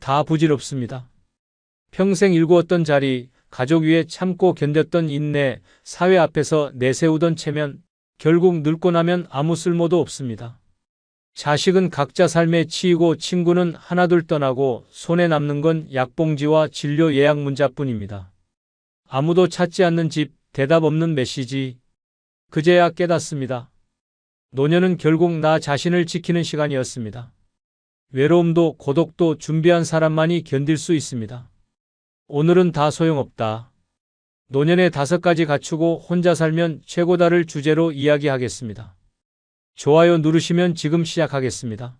다 부질없습니다. 평생 일구었던 자리, 가족 위에 참고 견뎠던 인내, 사회 앞에서 내세우던 체면, 결국 늙고 나면 아무 쓸모도 없습니다. 자식은 각자 삶에 치이고 친구는 하나둘 떠나고 손에 남는 건 약봉지와 진료 예약 문자뿐입니다. 아무도 찾지 않는 집, 대답 없는 메시지. 그제야 깨닫습니다. 노년은 결국 나 자신을 지키는 시간이었습니다. 외로움도 고독도 준비한 사람만이 견딜 수 있습니다. 오늘은 다 소용없다. 노년에 5가지 갖추고 혼자 살면 최고다를 주제로 이야기하겠습니다. 좋아요 누르시면 지금 시작하겠습니다.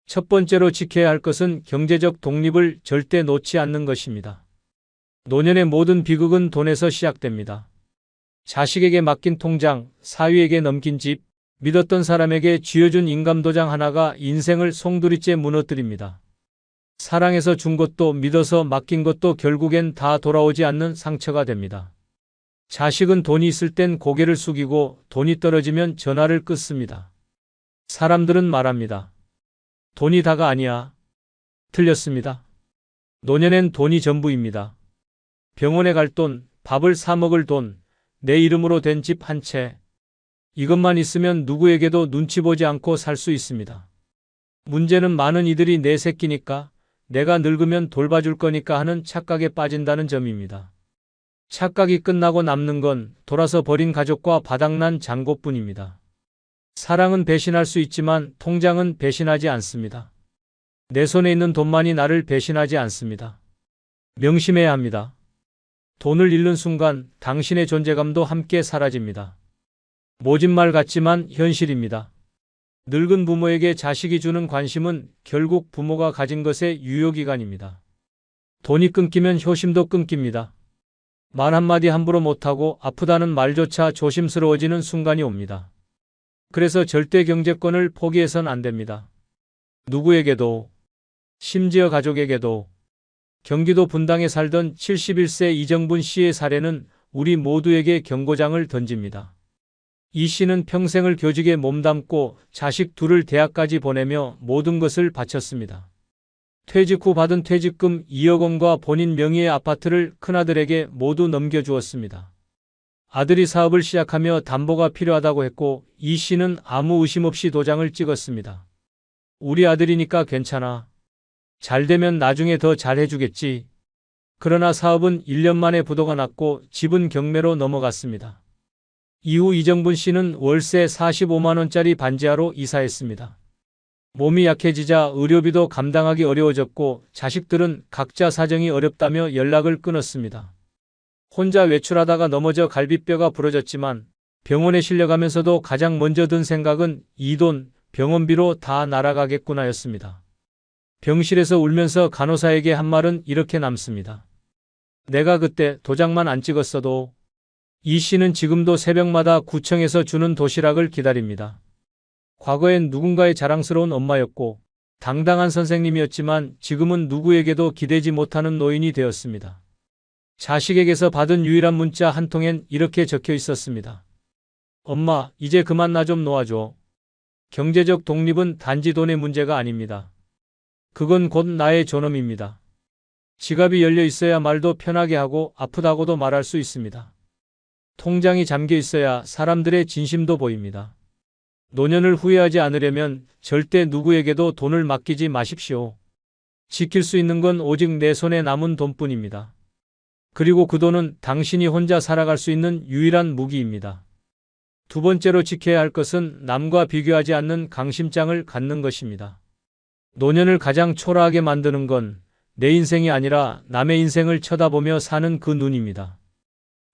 첫 번째로 지켜야 할 것은 경제적 독립을 절대 놓지 않는 것입니다. 노년의 모든 비극은 돈에서 시작됩니다. 자식에게 맡긴 통장, 사위에게 넘긴 집, 믿었던 사람에게 쥐어준 인감도장 하나가 인생을 송두리째 무너뜨립니다. 사랑해서 준 것도 믿어서 맡긴 것도 결국엔 다 돌아오지 않는 상처가 됩니다. 자식은 돈이 있을 땐 고개를 숙이고 돈이 떨어지면 전화를 끊습니다. 사람들은 말합니다. 돈이 다가 아니야. 틀렸습니다. 노년엔 돈이 전부입니다. 병원에 갈 돈, 밥을 사 먹을 돈, 내 이름으로 된 집 한 채. 이것만 있으면 누구에게도 눈치 보지 않고 살 수 있습니다. 문제는 많은 이들이 내 새끼니까, 내가 늙으면 돌봐줄 거니까 하는 착각에 빠진다는 점입니다. 착각이 끝나고 남는 건 돌아서 버린 가족과 바닥난 잔고뿐입니다. 사랑은 배신할 수 있지만 통장은 배신하지 않습니다. 내 손에 있는 돈만이 나를 배신하지 않습니다. 명심해야 합니다. 돈을 잃는 순간 당신의 존재감도 함께 사라집니다. 모진 말 같지만 현실입니다. 늙은 부모에게 자식이 주는 관심은 결국 부모가 가진 것의 유효기간입니다. 돈이 끊기면 효심도 끊깁니다. 말 한마디 함부로 못하고 아프다는 말조차 조심스러워지는 순간이 옵니다. 그래서 절대 경제권을 포기해선 안 됩니다. 누구에게도, 심지어 가족에게도. 경기도 분당에 살던 71세 이정분 씨의 사례는 우리 모두에게 경고장을 던집니다. 이 씨는 평생을 교직에 몸담고 자식 둘을 대학까지 보내며 모든 것을 바쳤습니다. 퇴직 후 받은 퇴직금 2억 원과 본인 명의의 아파트를 큰아들에게 모두 넘겨주었습니다. 아들이 사업을 시작하며 담보가 필요하다고 했고 이 씨는 아무 의심 없이 도장을 찍었습니다. 우리 아들이니까 괜찮아. 잘 되면 나중에 더 잘해주겠지. 그러나 사업은 1년 만에 부도가 났고 집은 경매로 넘어갔습니다. 이후 이정분 씨는 월세 45만 원짜리 반지하로 이사했습니다. 몸이 약해지자 의료비도 감당하기 어려워졌고 자식들은 각자 사정이 어렵다며 연락을 끊었습니다. 혼자 외출하다가 넘어져 갈비뼈가 부러졌지만 병원에 실려가면서도 가장 먼저 든 생각은 이 돈, 병원비로 다 날아가겠구나였습니다. 병실에서 울면서 간호사에게 한 말은 이렇게 남습니다. 내가 그때 도장만 안 찍었어도. 이 씨는 지금도 새벽마다 구청에서 주는 도시락을 기다립니다. 과거엔 누군가의 자랑스러운 엄마였고 당당한 선생님이었지만 지금은 누구에게도 기대지 못하는 노인이 되었습니다. 자식에게서 받은 유일한 문자 한 통엔 이렇게 적혀 있었습니다. 엄마, 이제 그만 나 좀 놓아줘. 경제적 독립은 단지 돈의 문제가 아닙니다. 그건 곧 나의 존엄입니다. 지갑이 열려 있어야 말도 편하게 하고 아프다고도 말할 수 있습니다. 통장이 잠겨 있어야 사람들의 진심도 보입니다. 노년을 후회하지 않으려면 절대 누구에게도 돈을 맡기지 마십시오. 지킬 수 있는 건 오직 내 손에 남은 돈뿐입니다. 그리고 그 돈은 당신이 혼자 살아갈 수 있는 유일한 무기입니다. 두 번째로 지켜야 할 것은 남과 비교하지 않는 강심장을 갖는 것입니다. 노년을 가장 초라하게 만드는 건 내 인생이 아니라 남의 인생을 쳐다보며 사는 그 눈입니다.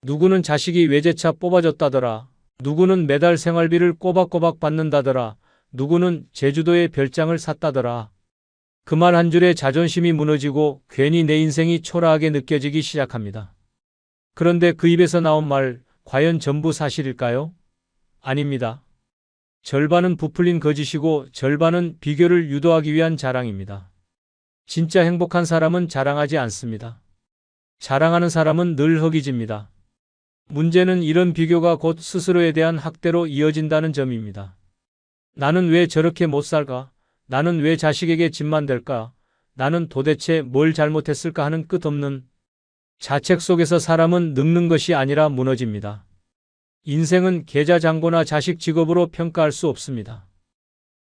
누구는 자식이 외제차 뽑아줬다더라. 누구는 매달 생활비를 꼬박꼬박 받는다더라. 누구는 제주도에 별장을 샀다더라. 그 말 한 줄에 자존심이 무너지고 괜히 내 인생이 초라하게 느껴지기 시작합니다. 그런데 그 입에서 나온 말, 과연 전부 사실일까요? 아닙니다. 절반은 부풀린 거짓이고 절반은 비교를 유도하기 위한 자랑입니다. 진짜 행복한 사람은 자랑하지 않습니다. 자랑하는 사람은 늘 허기집니다. 문제는 이런 비교가 곧 스스로에 대한 학대로 이어진다는 점입니다. 나는 왜 저렇게 못 살까? 나는 왜 자식에게 집만 될까? 나는 도대체 뭘 잘못했을까 하는 끝없는 자책 속에서 사람은 늙는 것이 아니라 무너집니다. 인생은 계좌 잔고나 자식 직업으로 평가할 수 없습니다.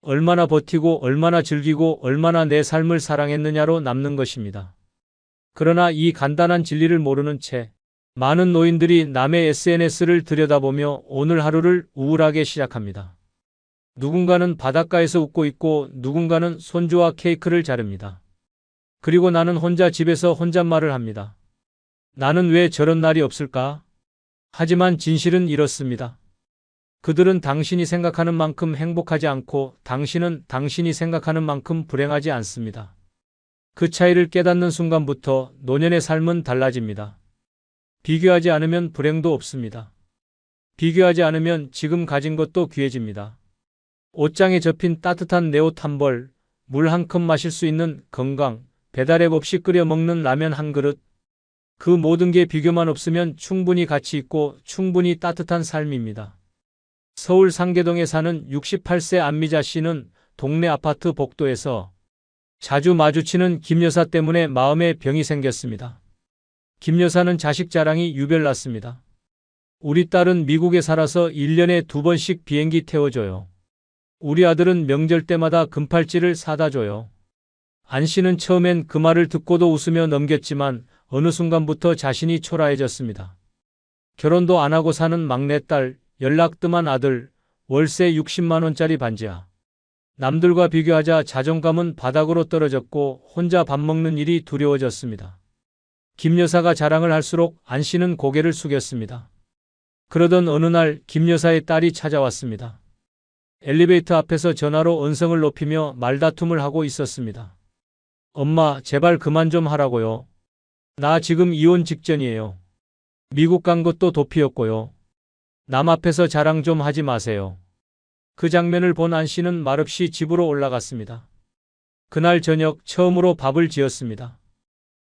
얼마나 버티고 얼마나 즐기고 얼마나 내 삶을 사랑했느냐로 남는 것입니다. 그러나 이 간단한 진리를 모르는 채 많은 노인들이 남의 SNS를 들여다보며 오늘 하루를 우울하게 시작합니다. 누군가는 바닷가에서 웃고 있고 누군가는 손주와 케이크를 자릅니다. 그리고 나는 혼자 집에서 혼잣말을 합니다. 나는 왜 저런 날이 없을까? 하지만 진실은 이렇습니다. 그들은 당신이 생각하는 만큼 행복하지 않고 당신은 당신이 생각하는 만큼 불행하지 않습니다. 그 차이를 깨닫는 순간부터 노년의 삶은 달라집니다. 비교하지 않으면 불행도 없습니다. 비교하지 않으면 지금 가진 것도 귀해집니다. 옷장에 접힌 따뜻한 내 옷 한 벌, 물 한 컵 마실 수 있는 건강, 배달앱 없이 끓여 먹는 라면 한 그릇, 그 모든 게 비교만 없으면 충분히 가치 있고 충분히 따뜻한 삶입니다. 서울 상계동에 사는 68세 안미자 씨는 동네 아파트 복도에서 자주 마주치는 김 여사 때문에 마음에 병이 생겼습니다. 김 여사는 자식 자랑이 유별났습니다. 우리 딸은 미국에 살아서 1년에 2번씩 비행기 태워줘요. 우리 아들은 명절 때마다 금팔찌를 사다 줘요. 안 씨는 처음엔 그 말을 듣고도 웃으며 넘겼지만 어느 순간부터 자신이 초라해졌습니다. 결혼도 안 하고 사는 막내딸, 연락 뜸한 아들, 월세 60만 원짜리 반지하. 남들과 비교하자 자존감은 바닥으로 떨어졌고 혼자 밥 먹는 일이 두려워졌습니다. 김 여사가 자랑을 할수록 안 씨는 고개를 숙였습니다. 그러던 어느 날 김 여사의 딸이 찾아왔습니다. 엘리베이터 앞에서 전화로 언성을 높이며 말다툼을 하고 있었습니다. 엄마, 제발 그만 좀 하라고요. 나 지금 이혼 직전이에요. 미국 간 것도 도피였고요. 남 앞에서 자랑 좀 하지 마세요. 그 장면을 본 안 씨는 말없이 집으로 올라갔습니다. 그날 저녁 처음으로 밥을 지었습니다.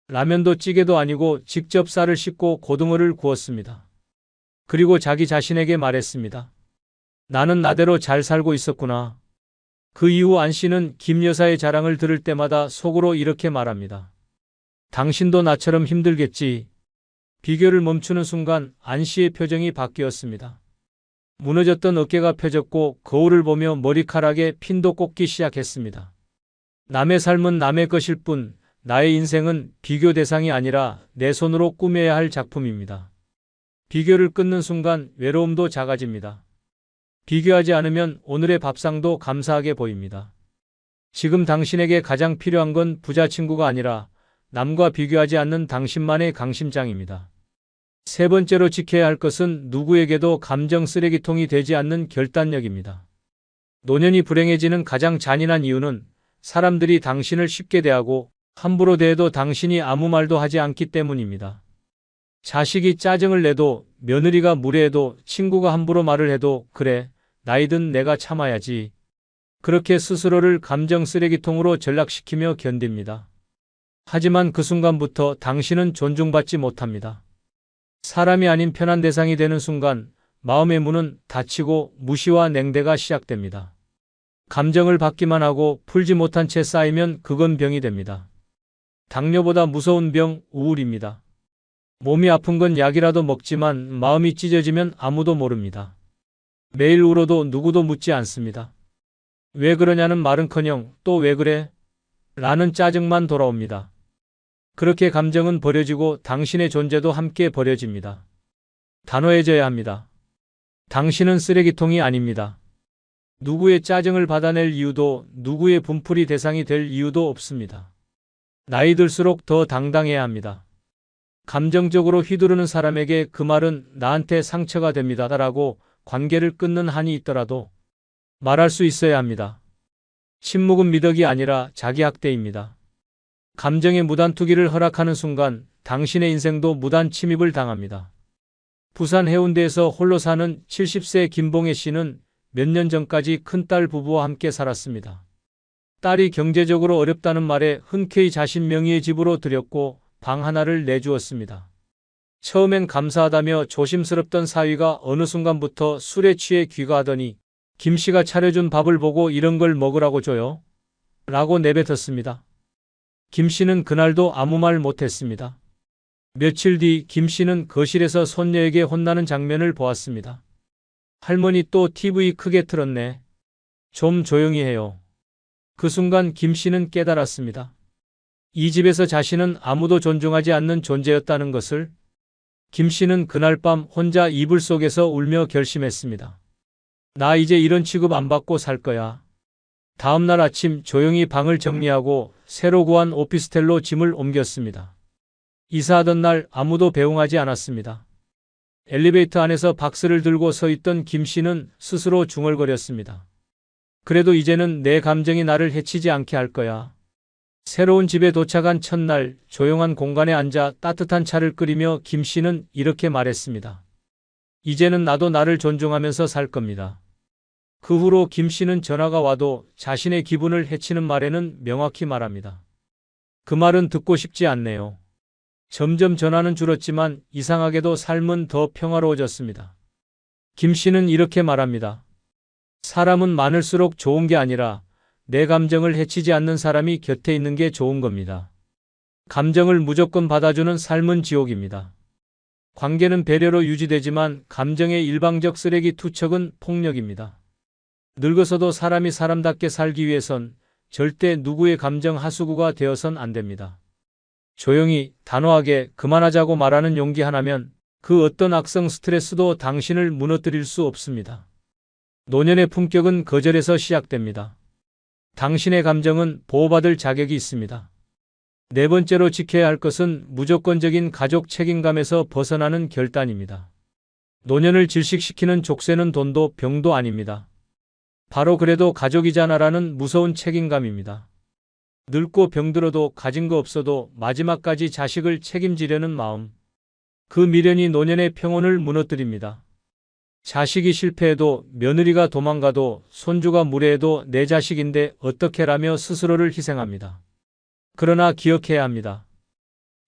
라면도 찌개도 아니고 직접 쌀을 씻고 고등어를 구웠습니다. 그리고 자기 자신에게 말했습니다. 나는 나대로 잘 살고 있었구나. 그 이후 안 씨는 김 여사의 자랑을 들을 때마다 속으로 이렇게 말합니다. 당신도 나처럼 힘들겠지. 비교를 멈추는 순간 안 씨의 표정이 바뀌었습니다. 무너졌던 어깨가 펴졌고 거울을 보며 머리카락에 핀도 꽂기 시작했습니다. 남의 삶은 남의 것일 뿐 나의 인생은 비교 대상이 아니라 내 손으로 꾸며야 할 작품입니다. 비교를 끊는 순간 외로움도 작아집니다. 비교하지 않으면 오늘의 밥상도 감사하게 보입니다. 지금 당신에게 가장 필요한 건 부자 친구가 아니라 남과 비교하지 않는 당신만의 강심장입니다. 세 번째로 지켜야 할 것은 누구에게도 감정 쓰레기통이 되지 않는 결단력입니다. 노년이 불행해지는 가장 잔인한 이유는 사람들이 당신을 쉽게 대하고 함부로 대해도 당신이 아무 말도 하지 않기 때문입니다. 자식이 짜증을 내도 며느리가 무례해도 친구가 함부로 말을 해도 그래, 나이든 내가 참아야지. 그렇게 스스로를 감정 쓰레기통으로 전락시키며 견딥니다. 하지만 그 순간부터 당신은 존중받지 못합니다. 사람이 아닌 편한 대상이 되는 순간 마음의 문은 닫히고 무시와 냉대가 시작됩니다. 감정을 받기만 하고 풀지 못한 채 쌓이면 그건 병이 됩니다. 당뇨보다 무서운 병, 우울입니다. 몸이 아픈 건 약이라도 먹지만 마음이 찢어지면 아무도 모릅니다. 매일 울어도 누구도 묻지 않습니다. 왜 그러냐는 말은커녕 또 왜 그래? 라는 짜증만 돌아옵니다. 그렇게 감정은 버려지고 당신의 존재도 함께 버려집니다. 단호해져야 합니다. 당신은 쓰레기통이 아닙니다. 누구의 짜증을 받아낼 이유도 누구의 분풀이 대상이 될 이유도 없습니다. 나이 들수록 더 당당해야 합니다. 감정적으로 휘두르는 사람에게 그 말은 나한테 상처가 됩니다. 라고 관계를 끊는 한이 있더라도 말할 수 있어야 합니다. 침묵은 미덕이 아니라 자기학대입니다. 감정의 무단 투기를 허락하는 순간 당신의 인생도 무단 침입을 당합니다. 부산 해운대에서 홀로 사는 70세 김봉혜 씨는 몇 년 전까지 큰딸 부부와 함께 살았습니다. 딸이 경제적으로 어렵다는 말에 흔쾌히 자신 명의의 집으로 들였고 방 하나를 내주었습니다. 처음엔 감사하다며 조심스럽던 사위가 어느 순간부터 술에 취해 귀가하더니 김 씨가 차려준 밥을 보고 이런 걸 먹으라고 줘요? 라고 내뱉었습니다. 김 씨는 그날도 아무 말 못했습니다. 며칠 뒤 김 씨는 거실에서 손녀에게 혼나는 장면을 보았습니다. 할머니 또 TV 크게 틀었네. 좀 조용히 해요. 그 순간 김 씨는 깨달았습니다. 이 집에서 자신은 아무도 존중하지 않는 존재였다는 것을. 김 씨는 그날 밤 혼자 이불 속에서 울며 결심했습니다. 나 이제 이런 취급 안 받고 살 거야. 다음 날 아침 조용히 방을 정리하고 새로 구한 오피스텔로 짐을 옮겼습니다. 이사하던 날 아무도 배웅하지 않았습니다. 엘리베이터 안에서 박스를 들고 서 있던 김 씨는 스스로 중얼거렸습니다. 그래도 이제는 내 감정이 나를 해치지 않게 할 거야. 새로운 집에 도착한 첫날 조용한 공간에 앉아 따뜻한 차를 끓이며 김 씨는 이렇게 말했습니다. 이제는 나도 나를 존중하면서 살 겁니다. 그 후로 김 씨는 전화가 와도 자신의 기분을 해치는 말에는 명확히 말합니다. 그 말은 듣고 싶지 않네요. 점점 전화는 줄었지만 이상하게도 삶은 더 평화로워졌습니다. 김 씨는 이렇게 말합니다. 사람은 많을수록 좋은 게 아니라 내 감정을 해치지 않는 사람이 곁에 있는 게 좋은 겁니다. 감정을 무조건 받아주는 삶은 지옥입니다. 관계는 배려로 유지되지만 감정의 일방적 쓰레기 투척은 폭력입니다. 늙어서도 사람이 사람답게 살기 위해선 절대 누구의 감정 하수구가 되어선 안 됩니다. 조용히 단호하게 그만하자고 말하는 용기 하나면 그 어떤 악성 스트레스도 당신을 무너뜨릴 수 없습니다. 노년의 품격은 거절에서 시작됩니다. 당신의 감정은 보호받을 자격이 있습니다. 네 번째로 지켜야 할 것은 무조건적인 가족 책임감에서 벗어나는 결단입니다. 노년을 질식시키는 족쇄는 돈도 병도 아닙니다. 바로 그래도 가족이잖아라는 무서운 책임감입니다. 늙고 병들어도 가진 거 없어도 마지막까지 자식을 책임지려는 마음. 그 미련이 노년의 평온을 무너뜨립니다. 자식이 실패해도 며느리가 도망가도 손주가 무례해도 내 자식인데 어떻게라며 스스로를 희생합니다. 그러나 기억해야 합니다.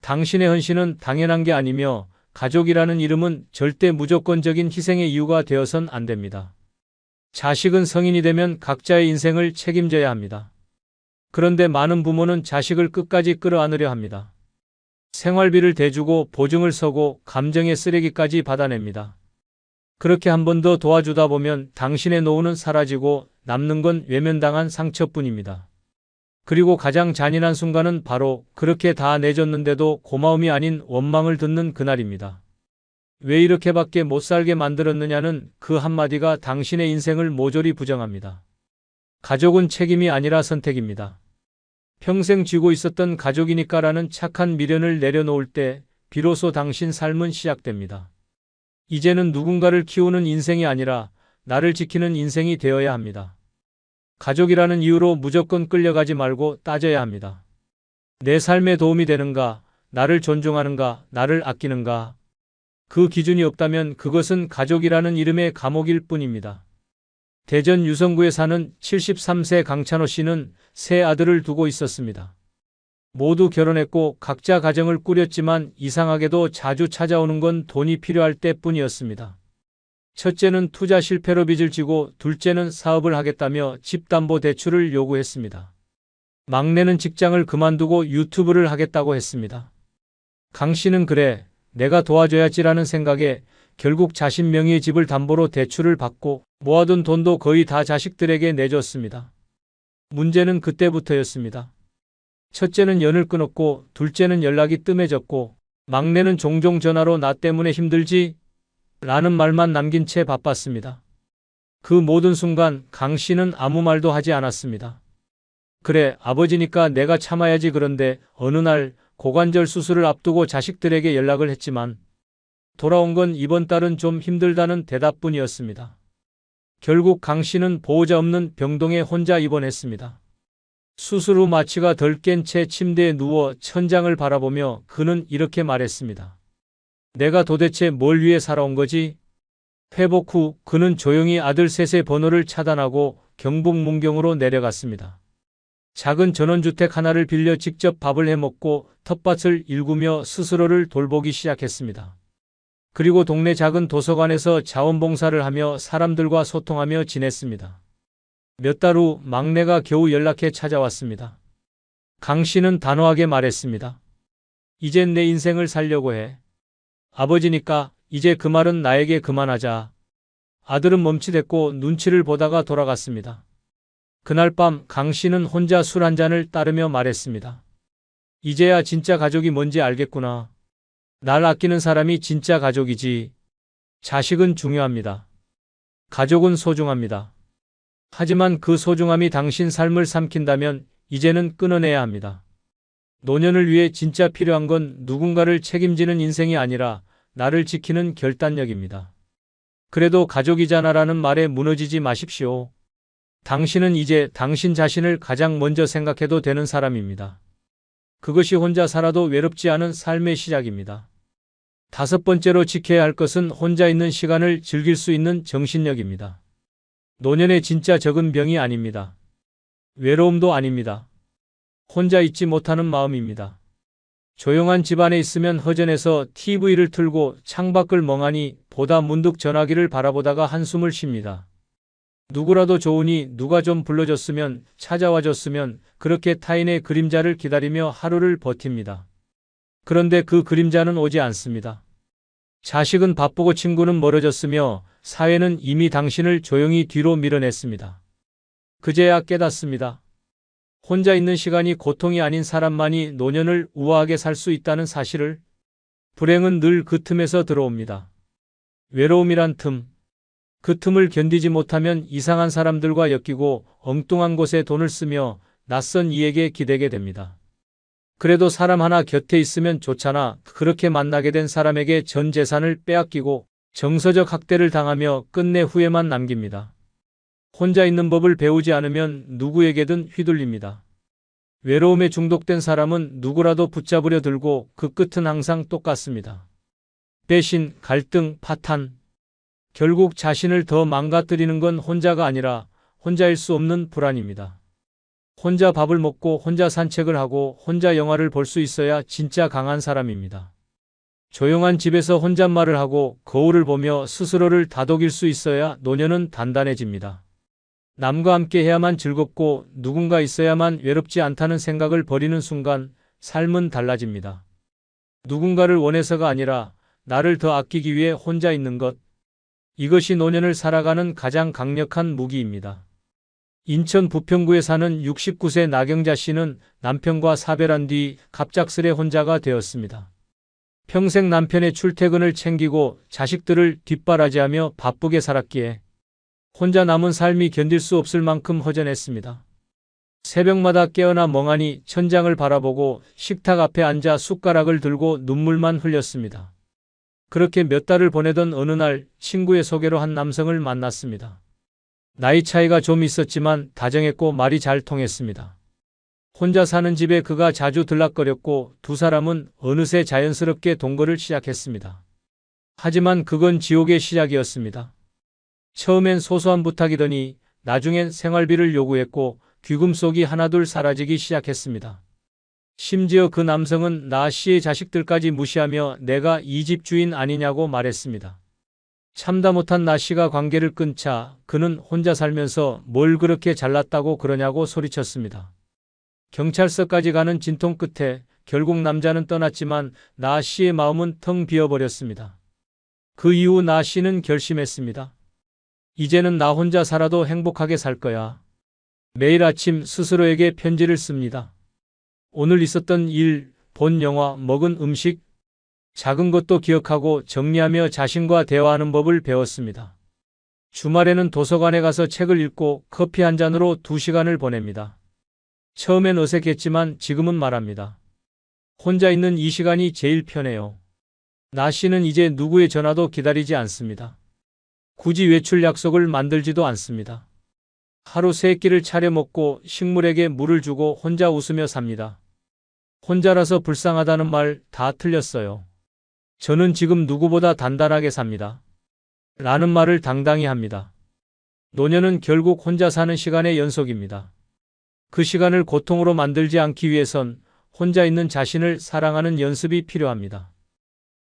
당신의 헌신은 당연한 게 아니며 가족이라는 이름은 절대 무조건적인 희생의 이유가 되어선 안 됩니다. 자식은 성인이 되면 각자의 인생을 책임져야 합니다. 그런데 많은 부모는 자식을 끝까지 끌어안으려 합니다. 생활비를 대주고 보증을 서고 감정의 쓰레기까지 받아냅니다. 그렇게 한 번 더 도와주다 보면 당신의 노후는 사라지고 남는 건 외면당한 상처뿐입니다. 그리고 가장 잔인한 순간은 바로 그렇게 다 내줬는데도 고마움이 아닌 원망을 듣는 그날입니다. 왜 이렇게밖에 못 살게 만들었느냐는 그 한마디가 당신의 인생을 모조리 부정합니다. 가족은 책임이 아니라 선택입니다. 평생 쥐고 있었던 가족이니까라는 착한 미련을 내려놓을 때 비로소 당신 삶은 시작됩니다. 이제는 누군가를 키우는 인생이 아니라 나를 지키는 인생이 되어야 합니다. 가족이라는 이유로 무조건 끌려가지 말고 따져야 합니다. 내 삶에 도움이 되는가, 나를 존중하는가, 나를 아끼는가. 그 기준이 없다면 그것은 가족이라는 이름의 감옥일 뿐입니다. 대전 유성구에 사는 73세 강찬호 씨는 세 아들을 두고 있었습니다. 모두 결혼했고 각자 가정을 꾸렸지만 이상하게도 자주 찾아오는 건 돈이 필요할 때뿐이었습니다. 첫째는 투자 실패로 빚을 지고 둘째는 사업을 하겠다며 집담보대출을 요구했습니다. 막내는 직장을 그만두고 유튜브를 하겠다고 했습니다. 강 씨는 그래, 내가 도와줘야지라는 생각에 결국 자신 명의의 집을 담보로 대출을 받고 모아둔 돈도 거의 다 자식들에게 내줬습니다. 문제는 그때부터였습니다. 첫째는 연을 끊었고 둘째는 연락이 뜸해졌고 막내는 종종 전화로 나 때문에 힘들지? 라는 말만 남긴 채 바빴습니다. 그 모든 순간 강 씨는 아무 말도 하지 않았습니다. 그래, 아버지니까 내가 참아야지. 그런데 어느 날 고관절 수술을 앞두고 자식들에게 연락을 했지만 돌아온 건 이번 달은 좀 힘들다는 대답뿐이었습니다. 결국 강 씨는 보호자 없는 병동에 혼자 입원했습니다. 수술 후 마취가 덜 깬 채 침대에 누워 천장을 바라보며 그는 이렇게 말했습니다. 내가 도대체 뭘 위해 살아온 거지? 회복 후 그는 조용히 아들 셋의 번호를 차단하고 경북 문경으로 내려갔습니다. 작은 전원주택 하나를 빌려 직접 밥을 해먹고 텃밭을 일구며 스스로를 돌보기 시작했습니다. 그리고 동네 작은 도서관에서 자원봉사를 하며 사람들과 소통하며 지냈습니다. 몇 달 후 막내가 겨우 연락해 찾아왔습니다. 강 씨는 단호하게 말했습니다. 이젠 내 인생을 살려고 해. 아버지니까 이제 그 말은 나에게 그만하자. 아들은 멈칫했고 눈치를 보다가 돌아갔습니다. 그날 밤 강 씨는 혼자 술 한 잔을 따르며 말했습니다. 이제야 진짜 가족이 뭔지 알겠구나. 날 아끼는 사람이 진짜 가족이지. 자식은 중요합니다. 가족은 소중합니다. 하지만 그 소중함이 당신 삶을 삼킨다면 이제는 끊어내야 합니다. 노년을 위해 진짜 필요한 건 누군가를 책임지는 인생이 아니라 나를 지키는 결단력입니다. 그래도 가족이잖아라는 말에 무너지지 마십시오. 당신은 이제 당신 자신을 가장 먼저 생각해도 되는 사람입니다. 그것이 혼자 살아도 외롭지 않은 삶의 시작입니다. 5번째로 지켜야 할 것은 혼자 있는 시간을 즐길 수 있는 정신력입니다. 노년의 진짜 적은 병이 아닙니다. 외로움도 아닙니다. 혼자 있지 못하는 마음입니다. 조용한 집안에 있으면 허전해서 TV를 틀고 창밖을 멍하니 보다 문득 전화기를 바라보다가 한숨을 쉽니다. 누구라도 좋으니 누가 좀 불러줬으면 찾아와줬으면 그렇게 타인의 그림자를 기다리며 하루를 버팁니다. 그런데 그 그림자는 오지 않습니다. 자식은 바쁘고 친구는 멀어졌으며 사회는 이미 당신을 조용히 뒤로 밀어냈습니다. 그제야 깨닫습니다. 혼자 있는 시간이 고통이 아닌 사람만이 노년을 우아하게 살 수 있다는 사실을. 불행은 늘 그 틈에서 들어옵니다. 외로움이란 틈. 그 틈을 견디지 못하면 이상한 사람들과 엮이고 엉뚱한 곳에 돈을 쓰며 낯선 이에게 기대게 됩니다. 그래도 사람 하나 곁에 있으면 좋잖아. 그렇게 만나게 된 사람에게 전 재산을 빼앗기고 정서적 학대를 당하며 끝내 후회만 남깁니다. 혼자 있는 법을 배우지 않으면 누구에게든 휘둘립니다. 외로움에 중독된 사람은 누구라도 붙잡으려 들고 그 끝은 항상 똑같습니다. 배신, 갈등, 파탄. 결국 자신을 더 망가뜨리는 건 혼자가 아니라 혼자일 수 없는 불안입니다. 혼자 밥을 먹고 혼자 산책을 하고 혼자 영화를 볼 수 있어야 진짜 강한 사람입니다. 조용한 집에서 혼잣말을 하고 거울을 보며 스스로를 다독일 수 있어야 노년은 단단해집니다. 남과 함께 해야만 즐겁고 누군가 있어야만 외롭지 않다는 생각을 버리는 순간 삶은 달라집니다. 누군가를 원해서가 아니라 나를 더 아끼기 위해 혼자 있는 것. 이것이 노년을 살아가는 가장 강력한 무기입니다. 인천 부평구에 사는 69세 나경자 씨는 남편과 사별한 뒤 갑작스레 혼자가 되었습니다. 평생 남편의 출퇴근을 챙기고 자식들을 뒷바라지하며 바쁘게 살았기에 혼자 남은 삶이 견딜 수 없을 만큼 허전했습니다. 새벽마다 깨어나 멍하니 천장을 바라보고 식탁 앞에 앉아 숟가락을 들고 눈물만 흘렸습니다. 그렇게 몇 달을 보내던 어느 날 친구의 소개로 한 남성을 만났습니다. 나이 차이가 좀 있었지만 다정했고 말이 잘 통했습니다. 혼자 사는 집에 그가 자주 들락거렸고 두 사람은 어느새 자연스럽게 동거를 시작했습니다. 하지만 그건 지옥의 시작이었습니다. 처음엔 소소한 부탁이더니 나중엔 생활비를 요구했고 귀금속이 하나둘 사라지기 시작했습니다. 심지어 그 남성은 나 씨의 자식들까지 무시하며 내가 이 집 주인 아니냐고 말했습니다. 참다 못한 나 씨가 관계를 끊자 그는 혼자 살면서 뭘 그렇게 잘났다고 그러냐고 소리쳤습니다. 경찰서까지 가는 진통 끝에 결국 남자는 떠났지만 나 씨의 마음은 텅 비어버렸습니다. 그 이후 나 씨는 결심했습니다. 이제는 나 혼자 살아도 행복하게 살 거야. 매일 아침 스스로에게 편지를 씁니다. 오늘 있었던 일, 본 영화, 먹은 음식, 작은 것도 기억하고 정리하며 자신과 대화하는 법을 배웠습니다. 주말에는 도서관에 가서 책을 읽고 커피 한 잔으로 2시간을 보냅니다. 처음엔 어색했지만 지금은 말합니다. 혼자 있는 이 시간이 제일 편해요. 나 씨는 이제 누구의 전화도 기다리지 않습니다. 굳이 외출 약속을 만들지도 않습니다. 하루 3끼를 차려 먹고 식물에게 물을 주고 혼자 웃으며 삽니다. 혼자라서 불쌍하다는 말 다 틀렸어요. 저는 지금 누구보다 단단하게 삽니다. 라는 말을 당당히 합니다. 노년은 결국 혼자 사는 시간의 연속입니다. 그 시간을 고통으로 만들지 않기 위해선 혼자 있는 자신을 사랑하는 연습이 필요합니다.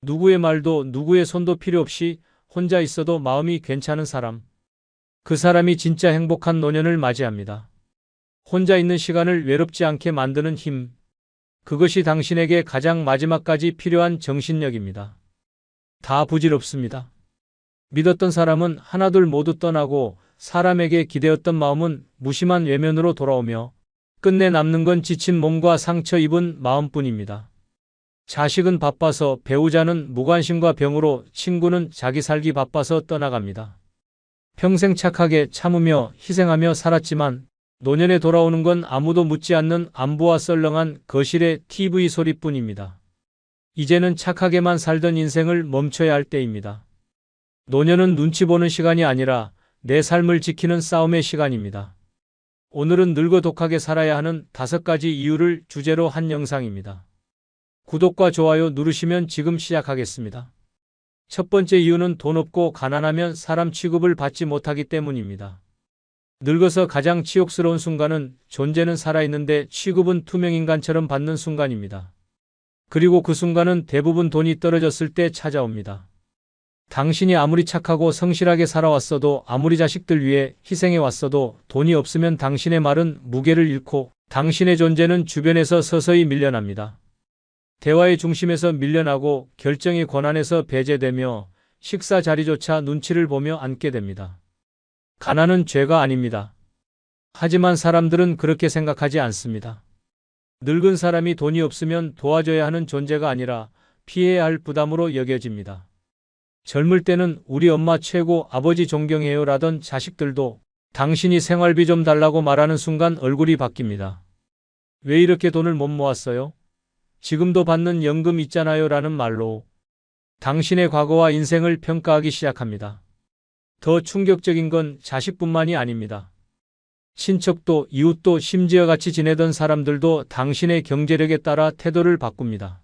누구의 말도 누구의 손도 필요 없이 혼자 있어도 마음이 괜찮은 사람. 그 사람이 진짜 행복한 노년을 맞이합니다. 혼자 있는 시간을 외롭지 않게 만드는 힘. 그것이 당신에게 가장 마지막까지 필요한 정신력입니다. 다 부질없습니다. 믿었던 사람은 하나둘 모두 떠나고 사람에게 기대었던 마음은 무심한 외면으로 돌아오며 끝내 남는 건 지친 몸과 상처 입은 마음뿐입니다. 자식은 바빠서, 배우자는 무관심과 병으로, 친구는 자기 살기 바빠서 떠나갑니다. 평생 착하게 참으며 희생하며 살았지만 노년에 돌아오는 건 아무도 묻지 않는 안부와 썰렁한 거실의 TV 소리뿐입니다. 이제는 착하게만 살던 인생을 멈춰야 할 때입니다. 노년은 눈치 보는 시간이 아니라 내 삶을 지키는 싸움의 시간입니다. 오늘은 늙어 독하게 살아야 하는 5가지 이유를 주제로 한 영상입니다. 구독과 좋아요 누르시면 지금 시작하겠습니다. 첫 번째 이유는 돈 없고 가난하면 사람 취급을 받지 못하기 때문입니다. 늙어서 가장 치욕스러운 순간은 존재는 살아있는데 취급은 투명인간처럼 받는 순간입니다. 그리고 그 순간은 대부분 돈이 떨어졌을 때 찾아옵니다. 당신이 아무리 착하고 성실하게 살아왔어도, 아무리 자식들 위해 희생해왔어도 돈이 없으면 당신의 말은 무게를 잃고 당신의 존재는 주변에서 서서히 밀려납니다. 대화의 중심에서 밀려나고 결정의 권한에서 배제되며 식사 자리조차 눈치를 보며 앉게 됩니다. 가난은 죄가 아닙니다. 하지만 사람들은 그렇게 생각하지 않습니다. 늙은 사람이 돈이 없으면 도와줘야 하는 존재가 아니라 피해야 할 부담으로 여겨집니다. 젊을 때는 우리 엄마 최고, 아버지 존경해요 라던 자식들도 당신이 생활비 좀 달라고 말하는 순간 얼굴이 바뀝니다. 왜 이렇게 돈을 못 모았어요? 지금도 받는 연금 있잖아요 라는 말로 당신의 과거와 인생을 평가하기 시작합니다. 더 충격적인 건 자식뿐만이 아닙니다. 친척도, 이웃도, 심지어 같이 지내던 사람들도 당신의 경제력에 따라 태도를 바꿉니다.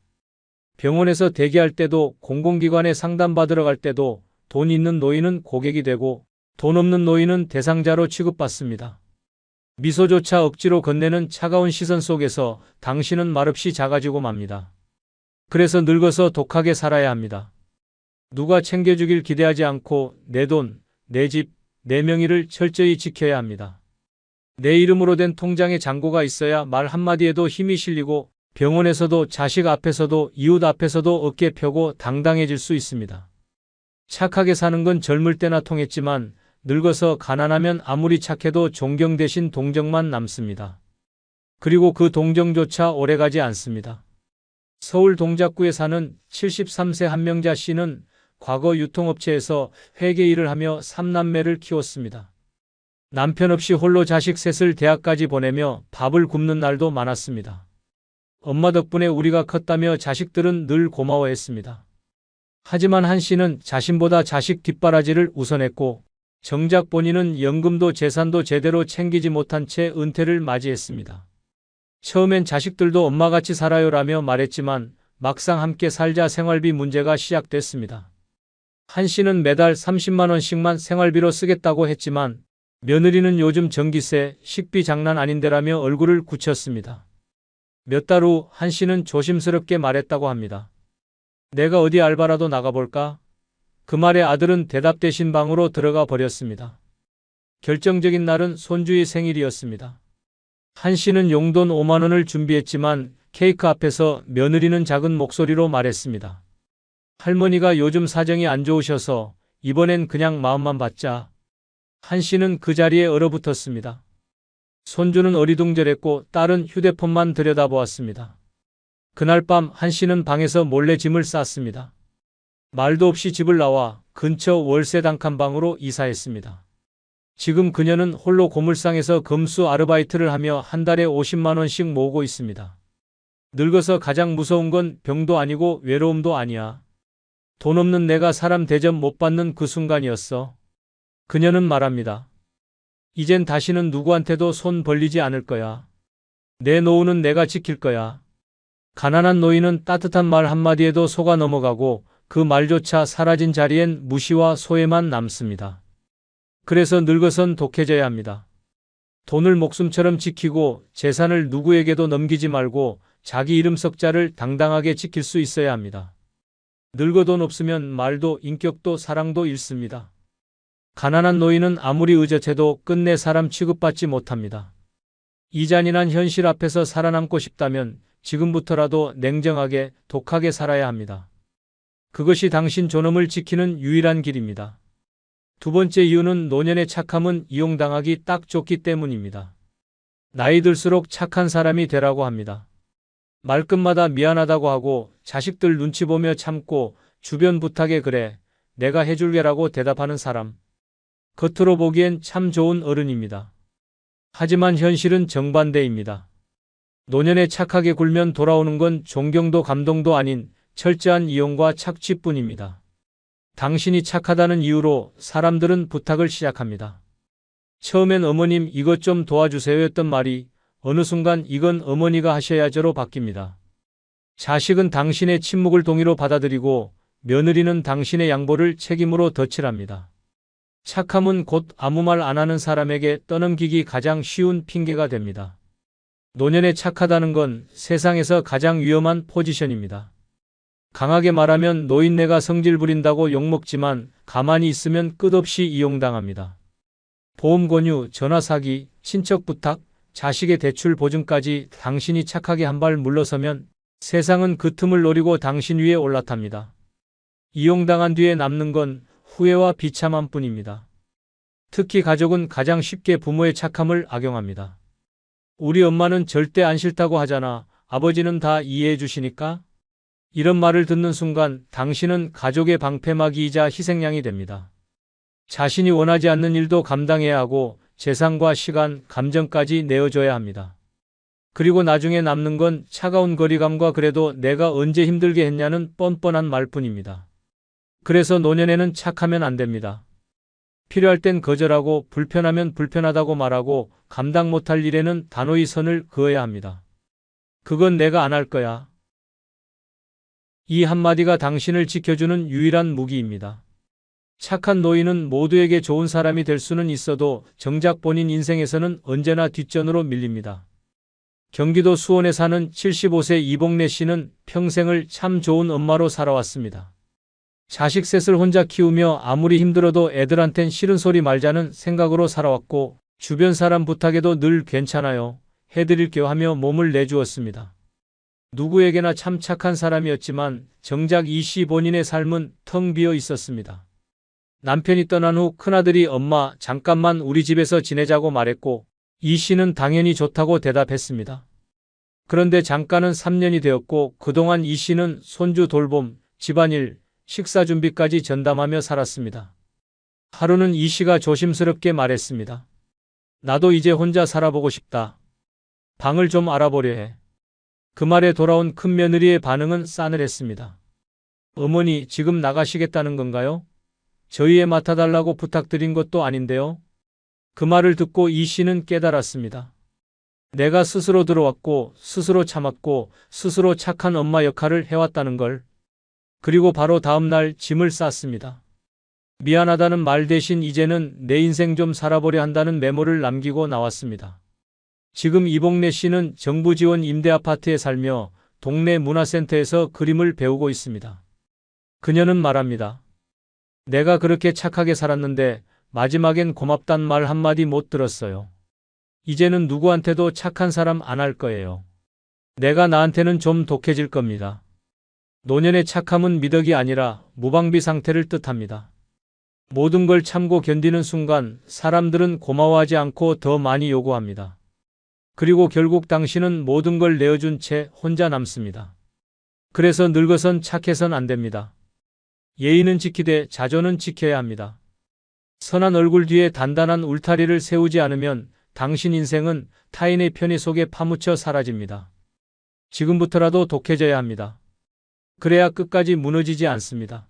병원에서 대기할 때도, 공공기관에 상담받으러 갈 때도 돈 있는 노인은 고객이 되고 돈 없는 노인은 대상자로 취급받습니다. 미소조차 억지로 건네는 차가운 시선 속에서 당신은 말없이 작아지고 맙니다. 그래서 늙어서 독하게 살아야 합니다. 누가 챙겨주길 기대하지 않고 내 돈, 내 집, 내 명의를 철저히 지켜야 합니다. 내 이름으로 된 통장에 잔고가 있어야 말 한마디에도 힘이 실리고 병원에서도, 자식 앞에서도, 이웃 앞에서도 어깨 펴고 당당해질 수 있습니다. 착하게 사는 건 젊을 때나 통했지만 늙어서 가난하면 아무리 착해도 존경 대신 동정만 남습니다. 그리고 그 동정조차 오래가지 않습니다. 서울 동작구에 사는 73세 한명자 씨는 과거 유통업체에서 회계 일을 하며 3남매를 키웠습니다. 남편 없이 홀로 자식 셋을 대학까지 보내며 밥을 굶는 날도 많았습니다. 엄마 덕분에 우리가 컸다며 자식들은 늘 고마워했습니다. 하지만 한 씨는 자신보다 자식 뒷바라지를 우선했고 정작 본인은 연금도 재산도 제대로 챙기지 못한 채 은퇴를 맞이했습니다. 처음엔 자식들도 엄마같이 살아요라며 말했지만 막상 함께 살자 생활비 문제가 시작됐습니다. 한 씨는 매달 30만 원씩만 생활비로 쓰겠다고 했지만 며느리는 요즘 전기세, 식비 장난 아닌데라며 얼굴을 굳혔습니다. 몇 달 후 한 씨는 조심스럽게 말했다고 합니다. 내가 어디 알바라도 나가볼까? 그 말에 아들은 대답 대신 방으로 들어가 버렸습니다. 결정적인 날은 손주의 생일이었습니다. 한 씨는 용돈 5만 원을 준비했지만 케이크 앞에서 며느리는 작은 목소리로 말했습니다. 할머니가 요즘 사정이 안 좋으셔서 이번엔 그냥 마음만 받자. 한 씨는 그 자리에 얼어붙었습니다. 손주는 어리둥절했고 딸은 휴대폰만 들여다보았습니다. 그날 밤 한 씨는 방에서 몰래 짐을 쌌습니다. 말도 없이 집을 나와 근처 월세 단칸방으로 이사했습니다. 지금 그녀는 홀로 고물상에서 검수 아르바이트를 하며 한 달에 50만 원씩 모으고 있습니다. 늙어서 가장 무서운 건 병도 아니고 외로움도 아니야. 돈 없는 내가 사람 대접 못 받는 그 순간이었어. 그녀는 말합니다. 이젠 다시는 누구한테도 손 벌리지 않을 거야. 내 노후는 내가 지킬 거야. 가난한 노인은 따뜻한 말 한마디에도 속아 넘어가고 그 말조차 사라진 자리엔 무시와 소외만 남습니다. 그래서 늙어선 독해져야 합니다. 돈을 목숨처럼 지키고 재산을 누구에게도 넘기지 말고 자기 이름 석자를 당당하게 지킬 수 있어야 합니다. 늙어 돈 없으면 말도 인격도 사랑도 잃습니다. 가난한 노인은 아무리 의젓해도 끝내 사람 취급받지 못합니다. 이 잔인한 현실 앞에서 살아남고 싶다면 지금부터라도 냉정하게, 독하게 살아야 합니다. 그것이 당신 존엄을 지키는 유일한 길입니다. 두 번째 이유는 노년의 착함은 이용당하기 딱 좋기 때문입니다. 나이 들수록 착한 사람이 되라고 합니다. 말끝마다 미안하다고 하고 자식들 눈치 보며 참고 주변 부탁에 그래, 내가 해줄게라고 대답하는 사람. 겉으로 보기엔 참 좋은 어른입니다. 하지만 현실은 정반대입니다. 노년에 착하게 굴면 돌아오는 건 존경도 감동도 아닌 철저한 이용과 착취뿐입니다. 당신이 착하다는 이유로 사람들은 부탁을 시작합니다. 처음엔 어머님 이것 좀 도와주세요였던 말이 어느 순간 이건 어머니가 하셔야죠로 바뀝니다. 자식은 당신의 침묵을 동의로 받아들이고 며느리는 당신의 양보를 책임으로 덧칠합니다. 착함은 곧 아무 말 안 하는 사람에게 떠넘기기 가장 쉬운 핑계가 됩니다. 노년에 착하다는 건 세상에서 가장 위험한 포지션입니다. 강하게 말하면 노인네가 성질 부린다고 욕먹지만 가만히 있으면 끝없이 이용당합니다. 보험 권유, 전화 사기, 친척 부탁, 자식의 대출 보증까지 당신이 착하게 한 발 물러서면 세상은 그 틈을 노리고 당신 위에 올라탑니다. 이용당한 뒤에 남는 건 후회와 비참함 뿐입니다. 특히 가족은 가장 쉽게 부모의 착함을 악용합니다. 우리 엄마는 절대 안 싫다고 하잖아. 아버지는 다 이해해 주시니까? 이런 말을 듣는 순간 당신은 가족의 방패막이이자 희생양이 됩니다. 자신이 원하지 않는 일도 감당해야 하고 재산과 시간, 감정까지 내어줘야 합니다. 그리고 나중에 남는 건 차가운 거리감과 그래도 내가 언제 힘들게 했냐는 뻔뻔한 말뿐입니다. 그래서 노년에는 착하면 안 됩니다. 필요할 땐 거절하고 불편하면 불편하다고 말하고 감당 못할 일에는 단호히 선을 그어야 합니다. 그건 내가 안 할 거야. 이 한마디가 당신을 지켜주는 유일한 무기입니다. 착한 노인은 모두에게 좋은 사람이 될 수는 있어도 정작 본인 인생에서는 언제나 뒷전으로 밀립니다. 경기도 수원에 사는 75세 이복래 씨는 평생을 참 좋은 엄마로 살아왔습니다. 자식 셋을 혼자 키우며 아무리 힘들어도 애들한텐 싫은 소리 말자는 생각으로 살아왔고 주변 사람 부탁에도 늘 괜찮아요, 해드릴게요 하며 몸을 내주었습니다. 누구에게나 참 착한 사람이었지만 정작 이 씨 본인의 삶은 텅 비어 있었습니다. 남편이 떠난 후 큰아들이 엄마 잠깐만 우리 집에서 지내자고 말했고 이 씨는 당연히 좋다고 대답했습니다. 그런데 잠깐은 3년이 되었고 그동안 이 씨는 손주 돌봄, 집안일, 식사 준비까지 전담하며 살았습니다. 하루는 이 씨가 조심스럽게 말했습니다. 나도 이제 혼자 살아보고 싶다. 방을 좀 알아보려 해. 그 말에 돌아온 큰며느리의 반응은 싸늘했습니다. 어머니, 지금 나가시겠다는 건가요? 저희 애 맡아달라고 부탁드린 것도 아닌데요. 그 말을 듣고 이 씨는 깨달았습니다. 내가 스스로 들어왔고 스스로 참았고 스스로 착한 엄마 역할을 해왔다는 걸. 그리고 바로 다음 날 짐을 쌌습니다. 미안하다는 말 대신 이제는 내 인생 좀 살아보려 한다는 메모를 남기고 나왔습니다. 지금 이복래 씨는 정부 지원 임대 아파트에 살며 동네 문화센터에서 그림을 배우고 있습니다. 그녀는 말합니다. 내가 그렇게 착하게 살았는데 마지막엔 고맙단 말 한마디 못 들었어요. 이제는 누구한테도 착한 사람 안 할 거예요. 내가 나한테는 좀 독해질 겁니다. 노년의 착함은 미덕이 아니라 무방비 상태를 뜻합니다. 모든 걸 참고 견디는 순간 사람들은 고마워하지 않고 더 많이 요구합니다. 그리고 결국 당신은 모든 걸 내어준 채 혼자 남습니다. 그래서 늙어선 착해선 안 됩니다. 예의는 지키되 자존은 지켜야 합니다. 선한 얼굴 뒤에 단단한 울타리를 세우지 않으면 당신 인생은 타인의 편의 속에 파묻혀 사라집니다. 지금부터라도 독해져야 합니다. 그래야 끝까지 무너지지 않습니다.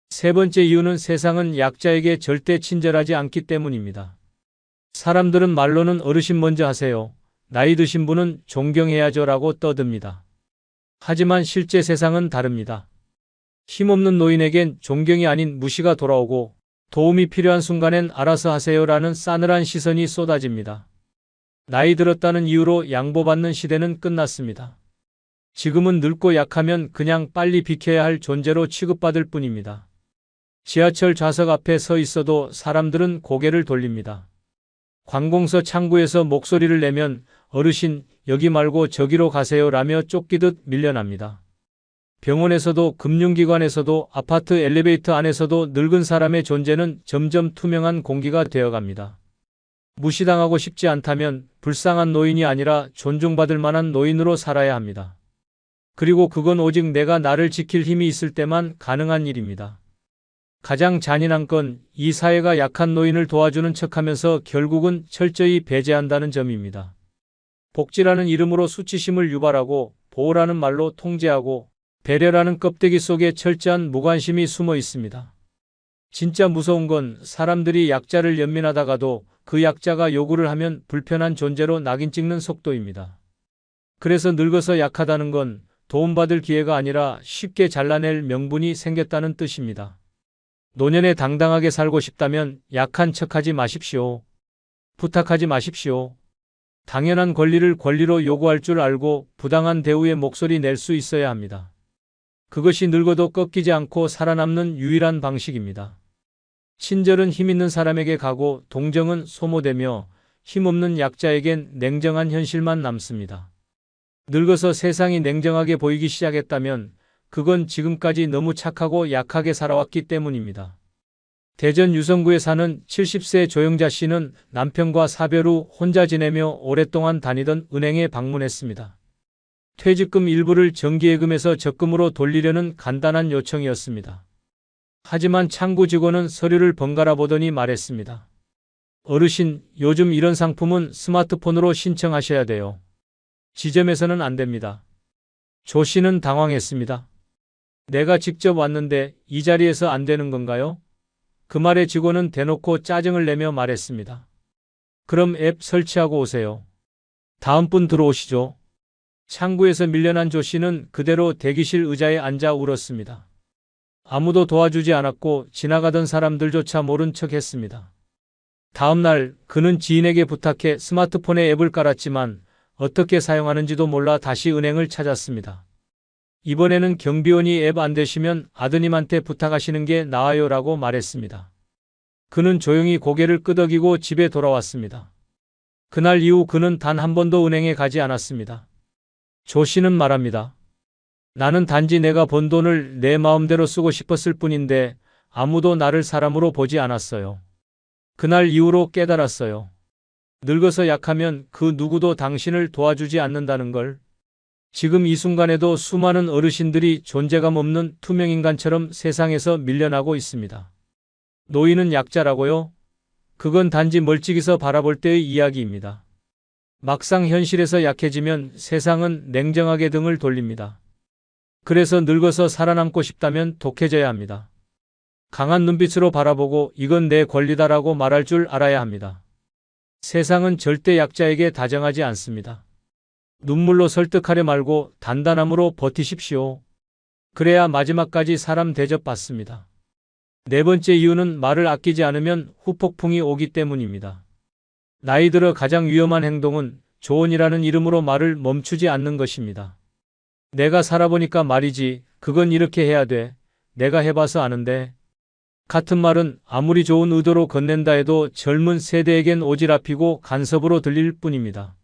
세 번째 이유는 세상은 약자에게 절대 친절하지 않기 때문입니다. 사람들은 말로는 어르신 먼저 하세요. 나이 드신 분은 존경해야죠 라고 떠듭니다. 하지만 실제 세상은 다릅니다. 힘없는 노인에겐 존경이 아닌 무시가 돌아오고 도움이 필요한 순간엔 알아서 하세요라는 싸늘한 시선이 쏟아집니다. 나이 들었다는 이유로 양보받는 시대는 끝났습니다. 지금은 늙고 약하면 그냥 빨리 비켜야 할 존재로 취급받을 뿐입니다. 지하철 좌석 앞에 서 있어도 사람들은 고개를 돌립니다. 관공서 창구에서 목소리를 내면 어르신, 여기 말고 저기로 가세요 라며 쫓기듯 밀려납니다. 병원에서도 금융기관에서도 아파트 엘리베이터 안에서도 늙은 사람의 존재는 점점 투명한 공기가 되어갑니다. 무시당하고 싶지 않다면 불쌍한 노인이 아니라 존중받을 만한 노인으로 살아야 합니다. 그리고 그건 오직 내가 나를 지킬 힘이 있을 때만 가능한 일입니다. 가장 잔인한 건 이 사회가 약한 노인을 도와주는 척하면서 결국은 철저히 배제한다는 점입니다. 복지라는 이름으로 수치심을 유발하고 보호라는 말로 통제하고 배려라는 껍데기 속에 철저한 무관심이 숨어 있습니다. 진짜 무서운 건 사람들이 약자를 연민하다가도 그 약자가 요구를 하면 불편한 존재로 낙인 찍는 속도입니다. 그래서 늙어서 약하다는 건 도움받을 기회가 아니라 쉽게 잘라낼 명분이 생겼다는 뜻입니다. 노년에 당당하게 살고 싶다면 약한 척하지 마십시오. 부탁하지 마십시오. 당연한 권리를 권리로 요구할 줄 알고 부당한 대우에 목소리 낼 수 있어야 합니다. 그것이 늙어도 꺾이지 않고 살아남는 유일한 방식입니다. 친절은 힘있는 사람에게 가고 동정은 소모되며 힘없는 약자에겐 냉정한 현실만 남습니다. 늙어서 세상이 냉정하게 보이기 시작했다면 그건 지금까지 너무 착하고 약하게 살아왔기 때문입니다. 대전 유성구에 사는 70세 조영자 씨는 남편과 사별 후 혼자 지내며 오랫동안 다니던 은행에 방문했습니다. 퇴직금 일부를 정기예금에서 적금으로 돌리려는 간단한 요청이었습니다. 하지만 창구 직원은 서류를 번갈아 보더니 말했습니다. 어르신, 요즘 이런 상품은 스마트폰으로 신청하셔야 돼요. 지점에서는 안 됩니다. 조 씨는 당황했습니다. 내가 직접 왔는데 이 자리에서 안 되는 건가요? 그 말에 직원은 대놓고 짜증을 내며 말했습니다. 그럼 앱 설치하고 오세요. 다음 분 들어오시죠. 창구에서 밀려난 조 씨는 그대로 대기실 의자에 앉아 울었습니다. 아무도 도와주지 않았고 지나가던 사람들조차 모른 척 했습니다. 다음 날 그는 지인에게 부탁해 스마트폰에 앱을 깔았지만 어떻게 사용하는지도 몰라 다시 은행을 찾았습니다. 이번에는 경비원이 앱 안 되시면 아드님한테 부탁하시는 게 나아요 라고 말했습니다. 그는 조용히 고개를 끄덕이고 집에 돌아왔습니다. 그날 이후 그는 단 한 번도 은행에 가지 않았습니다. 조 씨는 말합니다. 나는 단지 내가 번 돈을 내 마음대로 쓰고 싶었을 뿐인데 아무도 나를 사람으로 보지 않았어요. 그날 이후로 깨달았어요. 늙어서 약하면 그 누구도 당신을 도와주지 않는다는 걸. 지금 이 순간에도 수많은 어르신들이 존재감 없는 투명인간처럼 세상에서 밀려나고 있습니다. 노인은 약자라고요? 그건 단지 멀찍이서 바라볼 때의 이야기입니다. 막상 현실에서 약해지면 세상은 냉정하게 등을 돌립니다. 그래서 늙어서 살아남고 싶다면 독해져야 합니다. 강한 눈빛으로 바라보고 이건 내 권리다라고 말할 줄 알아야 합니다. 세상은 절대 약자에게 다정하지 않습니다. 눈물로 설득하려 말고 단단함으로 버티십시오. 그래야 마지막까지 사람 대접받습니다. 네 번째 이유는 말을 아끼지 않으면 후폭풍이 오기 때문입니다. 나이 들어 가장 위험한 행동은 조언이라는 이름으로 말을 멈추지 않는 것입니다. 내가 살아보니까 말이지, 그건 이렇게 해야 돼. 내가 해봐서 아는데. 같은 말은 아무리 좋은 의도로 건넨다 해도 젊은 세대에겐 오지랖이고 간섭으로 들릴 뿐입니다.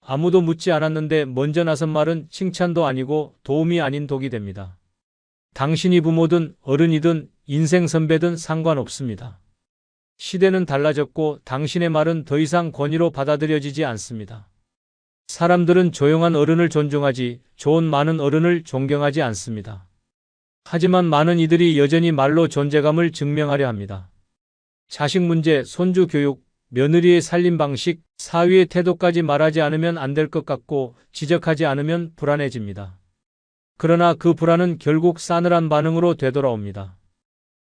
아무도 묻지 않았는데 먼저 나선 말은 칭찬도 아니고 도움이 아닌 독이 됩니다. 당신이 부모든 어른이든 인생 선배든 상관없습니다. 시대는 달라졌고 당신의 말은 더 이상 권위로 받아들여지지 않습니다. 사람들은 조용한 어른을 존중하지 좋은 많은 어른을 존경하지 않습니다. 하지만 많은 이들이 여전히 말로 존재감을 증명하려 합니다. 자식 문제, 손주 교육, 며느리의 살림 방식, 사위의 태도까지 말하지 않으면 안 될 것 같고 지적하지 않으면 불안해집니다. 그러나 그 불안은 결국 싸늘한 반응으로 되돌아옵니다.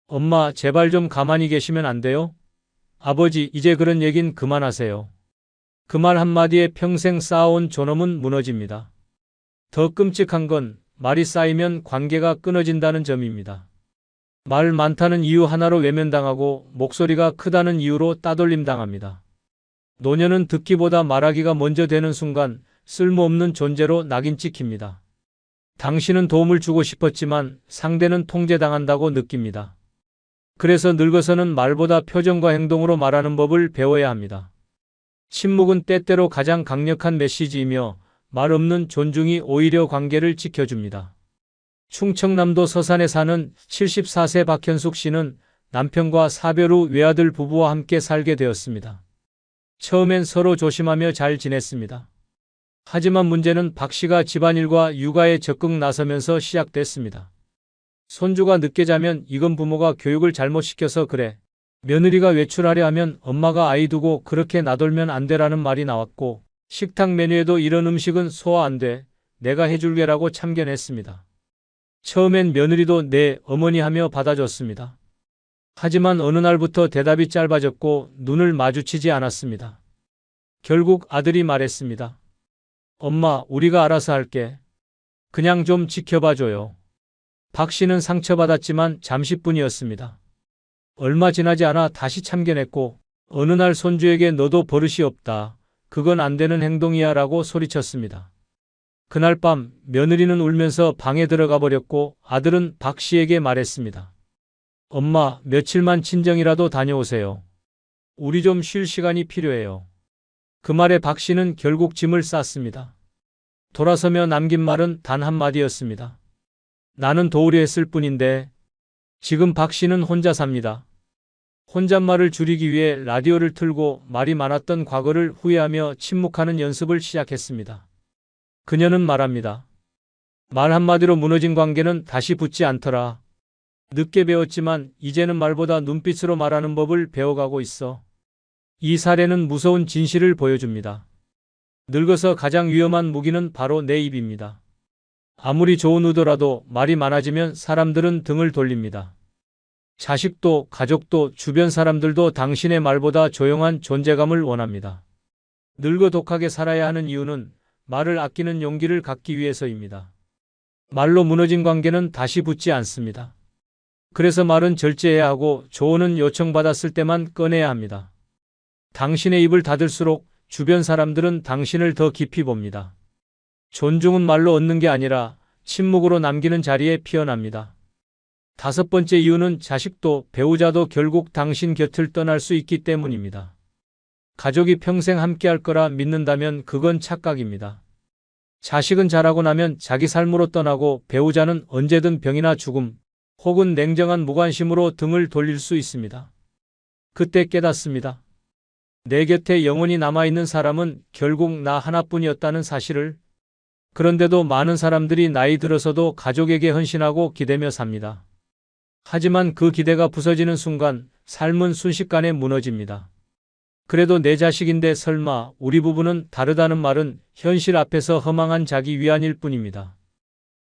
엄마, 제발 좀 가만히 계시면 안 돼요? 아버지, 이제 그런 얘긴 그만하세요. 그 말 한마디에 평생 쌓아온 존엄은 무너집니다. 더 끔찍한 건 말이 쌓이면 관계가 끊어진다는 점입니다. 말 많다는 이유 하나로 외면당하고 목소리가 크다는 이유로 따돌림 당합니다. 노년은 듣기보다 말하기가 먼저 되는 순간 쓸모없는 존재로 낙인 찍힙니다. 당신은 도움을 주고 싶었지만 상대는 통제당한다고 느낍니다. 그래서 늙어서는 말보다 표정과 행동으로 말하는 법을 배워야 합니다. 침묵은 때때로 가장 강력한 메시지이며 말 없는 존중이 오히려 관계를 지켜줍니다. 충청남도 서산에 사는 74세 박현숙 씨는 남편과 사별 후 외아들 부부와 함께 살게 되었습니다. 처음엔 서로 조심하며 잘 지냈습니다. 하지만 문제는 박 씨가 집안일과 육아에 적극 나서면서 시작됐습니다. 손주가 늦게 자면 이건 부모가 교육을 잘못 시켜서 그래. 며느리가 외출하려 하면 엄마가 아이 두고 그렇게 나돌면 안 되라는 말이 나왔고, 식탁 메뉴에도 이런 음식은 소화 안 돼. 내가 해줄게라고 참견했습니다. 처음엔 며느리도 네 어머니 하며 받아줬습니다. 하지만 어느 날부터 대답이 짧아졌고 눈을 마주치지 않았습니다. 결국 아들이 말했습니다. 엄마, 우리가 알아서 할게. 그냥 좀 지켜봐줘요. 박 씨는 상처받았지만 잠시뿐이었습니다. 얼마 지나지 않아 다시 참견했고 어느 날 손주에게 너도 버릇이 없다. 그건 안 되는 행동이야 라고 소리쳤습니다. 그날 밤 며느리는 울면서 방에 들어가 버렸고 아들은 박 씨에게 말했습니다. 엄마, 며칠만 친정이라도 다녀오세요. 우리 좀 쉴 시간이 필요해요. 그 말에 박 씨는 결국 짐을 쌌습니다. 돌아서며 남긴 말은 단 한마디였습니다. 나는 도우려 했을 뿐인데. 지금 박 씨는 혼자 삽니다. 혼잣말을 줄이기 위해 라디오를 틀고 말이 많았던 과거를 후회하며 침묵하는 연습을 시작했습니다. 그녀는 말합니다. 말 한마디로 무너진 관계는 다시 붙지 않더라. 늦게 배웠지만 이제는 말보다 눈빛으로 말하는 법을 배워가고 있어. 이 사례는 무서운 진실을 보여줍니다. 늙어서 가장 위험한 무기는 바로 내 입입니다. 아무리 좋은 의도라도 말이 많아지면 사람들은 등을 돌립니다. 자식도 가족도 주변 사람들도 당신의 말보다 조용한 존재감을 원합니다. 늙어 독하게 살아야 하는 이유는 말을 아끼는 용기를 갖기 위해서입니다. 말로 무너진 관계는 다시 붙지 않습니다. 그래서 말은 절제해야 하고 조언은 요청받았을 때만 꺼내야 합니다. 당신의 입을 닫을수록 주변 사람들은 당신을 더 깊이 봅니다. 존중은 말로 얻는 게 아니라 침묵으로 남기는 자리에 피어납니다. 5번째 이유는 자식도 배우자도 결국 당신 곁을 떠날 수 있기 때문입니다. 가족이 평생 함께할 거라 믿는다면 그건 착각입니다. 자식은 자라고 나면 자기 삶으로 떠나고 배우자는 언제든 병이나 죽음 혹은 냉정한 무관심으로 등을 돌릴 수 있습니다. 그때 깨닫습니다. 내 곁에 영원히 남아있는 사람은 결국 나 하나뿐이었다는 사실을. 그런데도 많은 사람들이 나이 들어서도 가족에게 헌신하고 기대며 삽니다. 하지만 그 기대가 부서지는 순간 삶은 순식간에 무너집니다. 그래도 내 자식인데 설마 우리 부부는 다르다는 말은 현실 앞에서 허망한 자기 위안일 뿐입니다.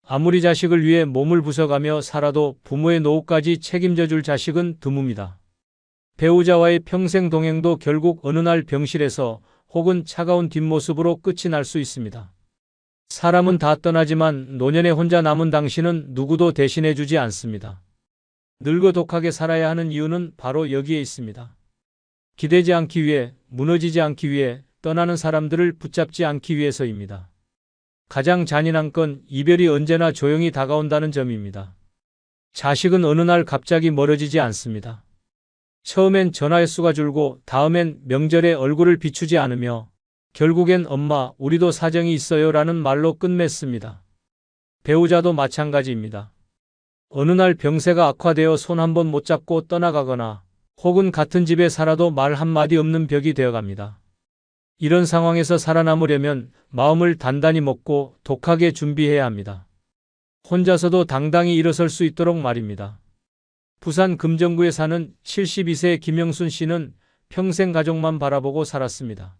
아무리 자식을 위해 몸을 부숴가며 살아도 부모의 노후까지 책임져 줄 자식은 드뭅니다. 배우자와의 평생 동행도 결국 어느 날 병실에서 혹은 차가운 뒷모습으로 끝이 날 수 있습니다. 사람은 다 떠나지만 노년에 혼자 남은 당신은 누구도 대신해 주지 않습니다. 늙어 독하게 살아야 하는 이유는 바로 여기에 있습니다. 기대지 않기 위해, 무너지지 않기 위해, 떠나는 사람들을 붙잡지 않기 위해서입니다. 가장 잔인한 건 이별이 언제나 조용히 다가온다는 점입니다. 자식은 어느 날 갑자기 멀어지지 않습니다. 처음엔 전화 횟수가 줄고 다음엔 명절에 얼굴을 비추지 않으며 결국엔 엄마, 우리도 사정이 있어요 라는 말로 끝맺습니다. 배우자도 마찬가지입니다. 어느 날 병세가 악화되어 손 한 번 못 잡고 떠나가거나 혹은 같은 집에 살아도 말 한마디 없는 벽이 되어갑니다. 이런 상황에서 살아남으려면 마음을 단단히 먹고 독하게 준비해야 합니다. 혼자서도 당당히 일어설 수 있도록 말입니다. 부산 금정구에 사는 72세 김영순 씨는 평생 가족만 바라보고 살았습니다.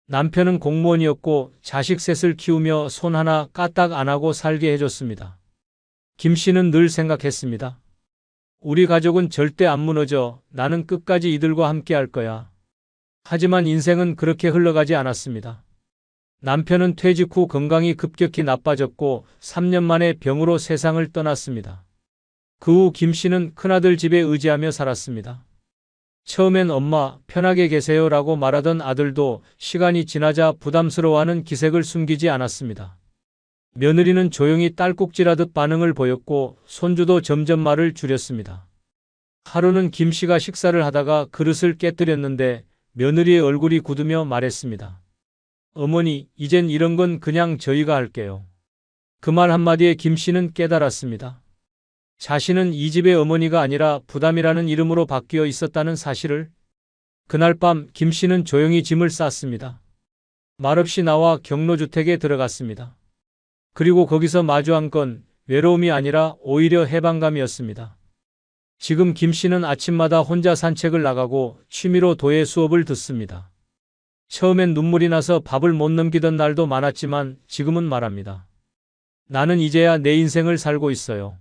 남편은 공무원이었고 자식 셋을 키우며 손 하나 까딱 안 하고 살게 해줬습니다. 김 씨는 늘 생각했습니다. 우리 가족은 절대 안 무너져. 나는 끝까지 이들과 함께 할 거야. 하지만 인생은 그렇게 흘러가지 않았습니다. 남편은 퇴직 후 건강이 급격히 나빠졌고 3년 만에 병으로 세상을 떠났습니다. 그 후 김 씨는 큰아들 집에 의지하며 살았습니다. 처음엔 엄마, 편하게 계세요 라고 말하던 아들도 시간이 지나자 부담스러워하는 기색을 숨기지 않았습니다. 며느리는 조용히 딸꾹질하듯 반응을 보였고 손주도 점점 말을 줄였습니다. 하루는 김 씨가 식사를 하다가 그릇을 깨뜨렸는데 며느리의 얼굴이 굳으며 말했습니다. 어머니, 이젠 이런 건 그냥 저희가 할게요. 그 말 한마디에 김 씨는 깨달았습니다. 자신은 이 집의 어머니가 아니라 부담이라는 이름으로 바뀌어 있었다는 사실을. 그날 밤 김 씨는 조용히 짐을 쌌습니다. 말없이 나와 경로주택에 들어갔습니다. 그리고 거기서 마주한 건 외로움이 아니라 오히려 해방감이었습니다. 지금 김 씨는 아침마다 혼자 산책을 나가고 취미로 도예 수업을 듣습니다. 처음엔 눈물이 나서 밥을 못 넘기던 날도 많았지만 지금은 말합니다. 나는 이제야 내 인생을 살고 있어요.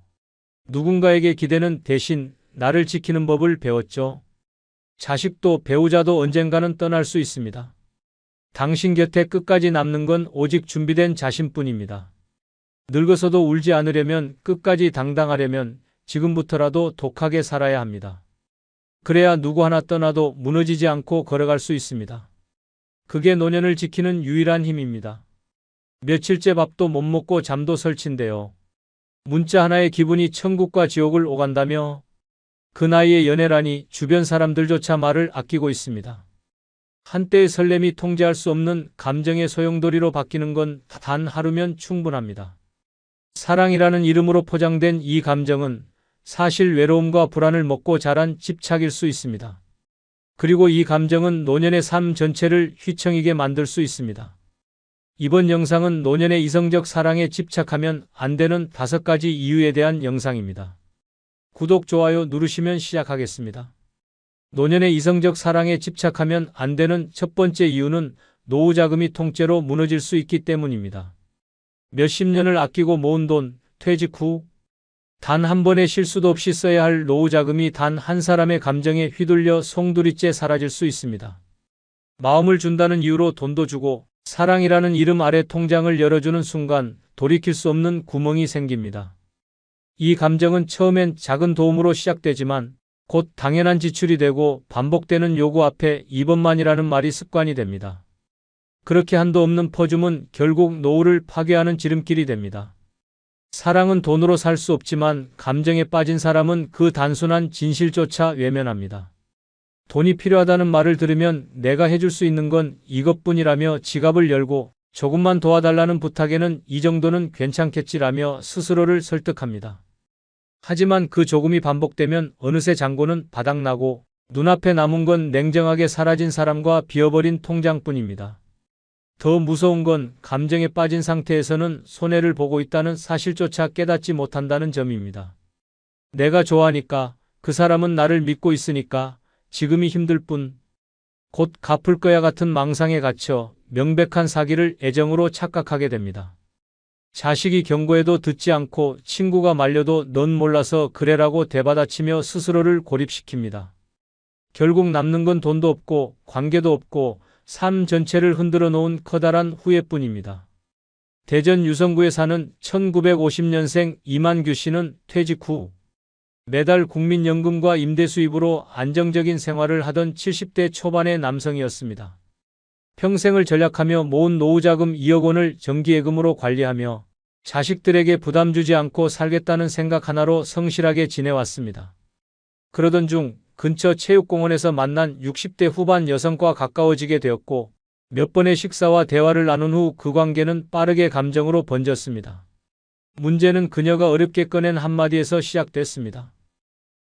누군가에게 기대는 대신 나를 지키는 법을 배웠죠. 자식도 배우자도 언젠가는 떠날 수 있습니다. 당신 곁에 끝까지 남는 건 오직 준비된 자신뿐입니다. 늙어서도 울지 않으려면, 끝까지 당당하려면 지금부터라도 독하게 살아야 합니다. 그래야 누구 하나 떠나도 무너지지 않고 걸어갈 수 있습니다. 그게 노년을 지키는 유일한 힘입니다. 며칠째 밥도 못 먹고 잠도 설친데요. 문자 하나에 기분이 천국과 지옥을 오간다며. 그 나이에 연애라니. 주변 사람들조차 말을 아끼고 있습니다. 한때의 설렘이 통제할 수 없는 감정의 소용돌이로 바뀌는 건 단 하루면 충분합니다. 사랑이라는 이름으로 포장된 이 감정은 사실 외로움과 불안을 먹고 자란 집착일 수 있습니다. 그리고 이 감정은 노년의 삶 전체를 휘청이게 만들 수 있습니다. 이번 영상은 노년의 이성적 사랑에 집착하면 안 되는 5가지 이유에 대한 영상입니다. 구독, 좋아요 누르시면 시작하겠습니다. 노년의 이성적 사랑에 집착하면 안 되는 첫 번째 이유는 노후 자금이 통째로 무너질 수 있기 때문입니다. 몇십 년을 아끼고 모은 돈, 퇴직 후 단 한 번의 실수도 없이 써야 할 노후 자금이 단 한 사람의 감정에 휘둘려 송두리째 사라질 수 있습니다. 마음을 준다는 이유로 돈도 주고 사랑이라는 이름 아래 통장을 열어주는 순간 돌이킬 수 없는 구멍이 생깁니다. 이 감정은 처음엔 작은 도움으로 시작되지만 곧 당연한 지출이 되고 반복되는 요구 앞에 이번만이라는 말이 습관이 됩니다. 그렇게 한도 없는 퍼줌은 결국 노후를 파괴하는 지름길이 됩니다. 사랑은 돈으로 살 수 없지만 감정에 빠진 사람은 그 단순한 진실조차 외면합니다. 돈이 필요하다는 말을 들으면 내가 해줄 수 있는 건 이것뿐이라며 지갑을 열고 조금만 도와달라는 부탁에는 이 정도는 괜찮겠지라며 스스로를 설득합니다. 하지만 그 조금이 반복되면 어느새 잔고는 바닥나고 눈앞에 남은 건 냉정하게 사라진 사람과 비어버린 통장뿐입니다. 더 무서운 건 감정에 빠진 상태에서는 손해를 보고 있다는 사실조차 깨닫지 못한다는 점입니다. 내가 좋아하니까, 그 사람은 나를 믿고 있으니까, 지금이 힘들 뿐, 곧 갚을 거야 같은 망상에 갇혀 명백한 사기를 애정으로 착각하게 됩니다. 자식이 경고해도 듣지 않고 친구가 말려도 넌 몰라서 그래라고 대받아치며 스스로를 고립시킵니다. 결국 남는 건 돈도 없고 관계도 없고 삶 전체를 흔들어 놓은 커다란 후회뿐입니다. 대전 유성구에 사는 1950년생 이만규 씨는 퇴직 후 매달 국민연금과 임대 수입으로 안정적인 생활을 하던 70대 초반의 남성이었습니다. 평생을 전략하며 모은 노후자금 2억 원을 정기예금으로 관리하며 자식들에게 부담 주지 않고 살겠다는 생각 하나로 성실하게 지내왔습니다. 그러던 중 근처 체육공원에서 만난 60대 후반 여성과 가까워지게 되었고 몇 번의 식사와 대화를 나눈 후 그 관계는 빠르게 감정으로 번졌습니다. 문제는 그녀가 어렵게 꺼낸 한마디에서 시작됐습니다.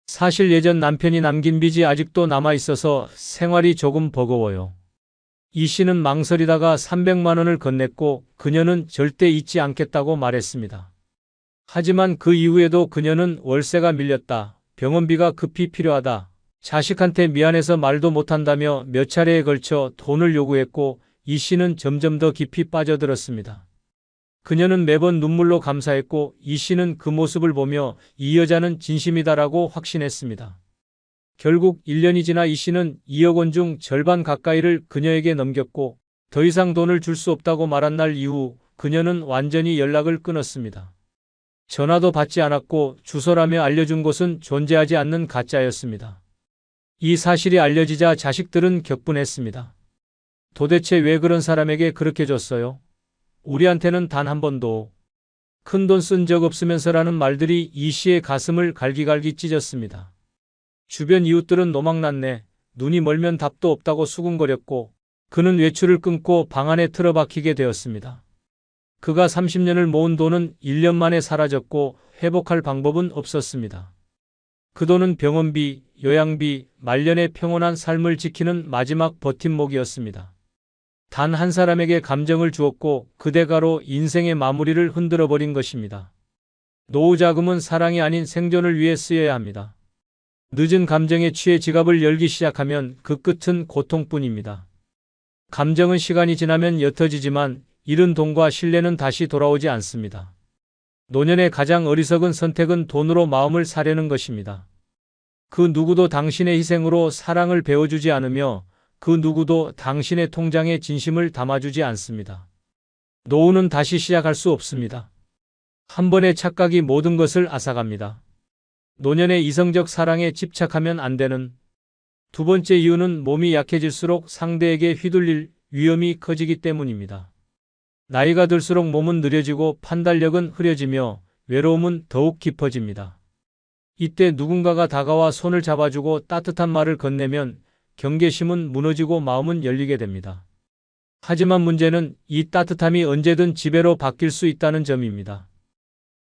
사실 예전 남편이 남긴 빚이 아직도 남아있어서 생활이 조금 버거워요. 이 씨는 망설이다가 300만 원을 건넸고 그녀는 절대 잊지 않겠다고 말했습니다. 하지만 그 이후에도 그녀는 월세가 밀렸다, 병원비가 급히 필요하다, 자식한테 미안해서 말도 못한다며 몇 차례에 걸쳐 돈을 요구했고 이 씨는 점점 더 깊이 빠져들었습니다. 그녀는 매번 눈물로 감사했고 이 씨는 그 모습을 보며 이 여자는 진심이다라고 확신했습니다. 결국 1년이 지나 이 씨는 2억 원 중 절반 가까이를 그녀에게 넘겼고 더 이상 돈을 줄 수 없다고 말한 날 이후 그녀는 완전히 연락을 끊었습니다. 전화도 받지 않았고 주소라며 알려준 곳은 존재하지 않는 가짜였습니다. 이 사실이 알려지자 자식들은 격분했습니다. 도대체 왜 그런 사람에게 그렇게 줬어요? 우리한테는 단 한 번도 큰돈 쓴 적 없으면서라는 말들이 이 씨의 가슴을 갈기갈기 찢었습니다. 주변 이웃들은 노망났네, 눈이 멀면 답도 없다고 수군거렸고 그는 외출을 끊고 방 안에 틀어박히게 되었습니다. 그가 30년을 모은 돈은 1년 만에 사라졌고 회복할 방법은 없었습니다. 그 돈은 병원비, 요양비, 말년의 평온한 삶을 지키는 마지막 버팀목이었습니다. 단 한 사람에게 감정을 주었고 그 대가로 인생의 마무리를 흔들어버린 것입니다. 노후 자금은 사랑이 아닌 생존을 위해 쓰여야 합니다. 늦은 감정에 취해 지갑을 열기 시작하면 그 끝은 고통뿐입니다. 감정은 시간이 지나면 옅어지지만 잃은 돈과 신뢰는 다시 돌아오지 않습니다. 노년의 가장 어리석은 선택은 돈으로 마음을 사려는 것입니다. 그 누구도 당신의 희생으로 사랑을 베어주지 않으며 그 누구도 당신의 통장에 진심을 담아주지 않습니다. 노후는 다시 시작할 수 없습니다. 한 번의 착각이 모든 것을 앗아갑니다. 노년의 이성적 사랑에 집착하면 안 되는 두 번째 이유는 몸이 약해질수록 상대에게 휘둘릴 위험이 커지기 때문입니다. 나이가 들수록 몸은 느려지고 판단력은 흐려지며 외로움은 더욱 깊어집니다. 이때 누군가가 다가와 손을 잡아주고 따뜻한 말을 건네면 경계심은 무너지고 마음은 열리게 됩니다. 하지만 문제는 이 따뜻함이 언제든 지배로 바뀔 수 있다는 점입니다.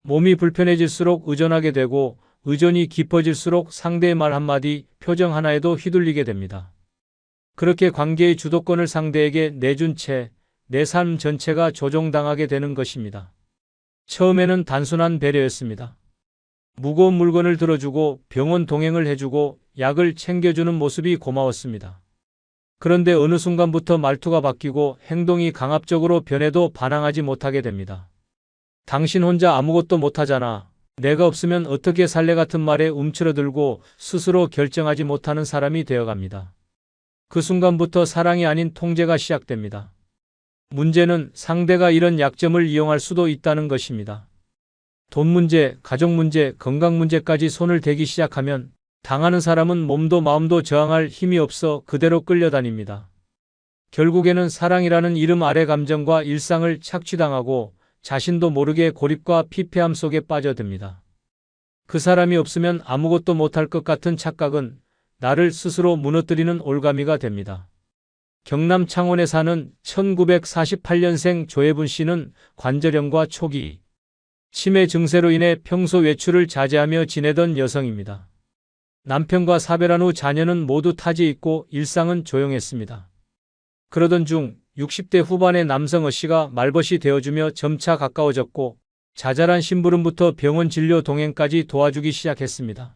몸이 불편해질수록 의존하게 되고 의존이 깊어질수록 상대의 말 한마디, 표정 하나에도 휘둘리게 됩니다. 그렇게 관계의 주도권을 상대에게 내준 채 내 삶 전체가 조종당하게 되는 것입니다. 처음에는 단순한 배려였습니다. 무거운 물건을 들어주고 병원 동행을 해주고 약을 챙겨주는 모습이 고마웠습니다. 그런데 어느 순간부터 말투가 바뀌고 행동이 강압적으로 변해도 반항하지 못하게 됩니다. 당신 혼자 아무것도 못하잖아. 내가 없으면 어떻게 살래 같은 말에 움츠러들고 스스로 결정하지 못하는 사람이 되어갑니다. 그 순간부터 사랑이 아닌 통제가 시작됩니다. 문제는 상대가 이런 약점을 이용할 수도 있다는 것입니다. 돈 문제, 가족 문제, 건강 문제까지 손을 대기 시작하면 당하는 사람은 몸도 마음도 저항할 힘이 없어 그대로 끌려다닙니다. 결국에는 사랑이라는 이름 아래 감정과 일상을 착취당하고 자신도 모르게 고립과 피폐함 속에 빠져듭니다. 그 사람이 없으면 아무것도 못할 것 같은 착각은 나를 스스로 무너뜨리는 올가미가 됩니다. 경남 창원에 사는 1948년생 조혜분 씨는 관절염과 초기 치매 증세로 인해 평소 외출을 자제하며 지내던 여성입니다. 남편과 사별한 후 자녀는 모두 타지에 있고 일상은 조용했습니다. 그러던 중 60대 후반의 남성 씨가 말벗이 되어주며 점차 가까워졌고 자잘한 심부름부터 병원 진료 동행까지 도와주기 시작했습니다.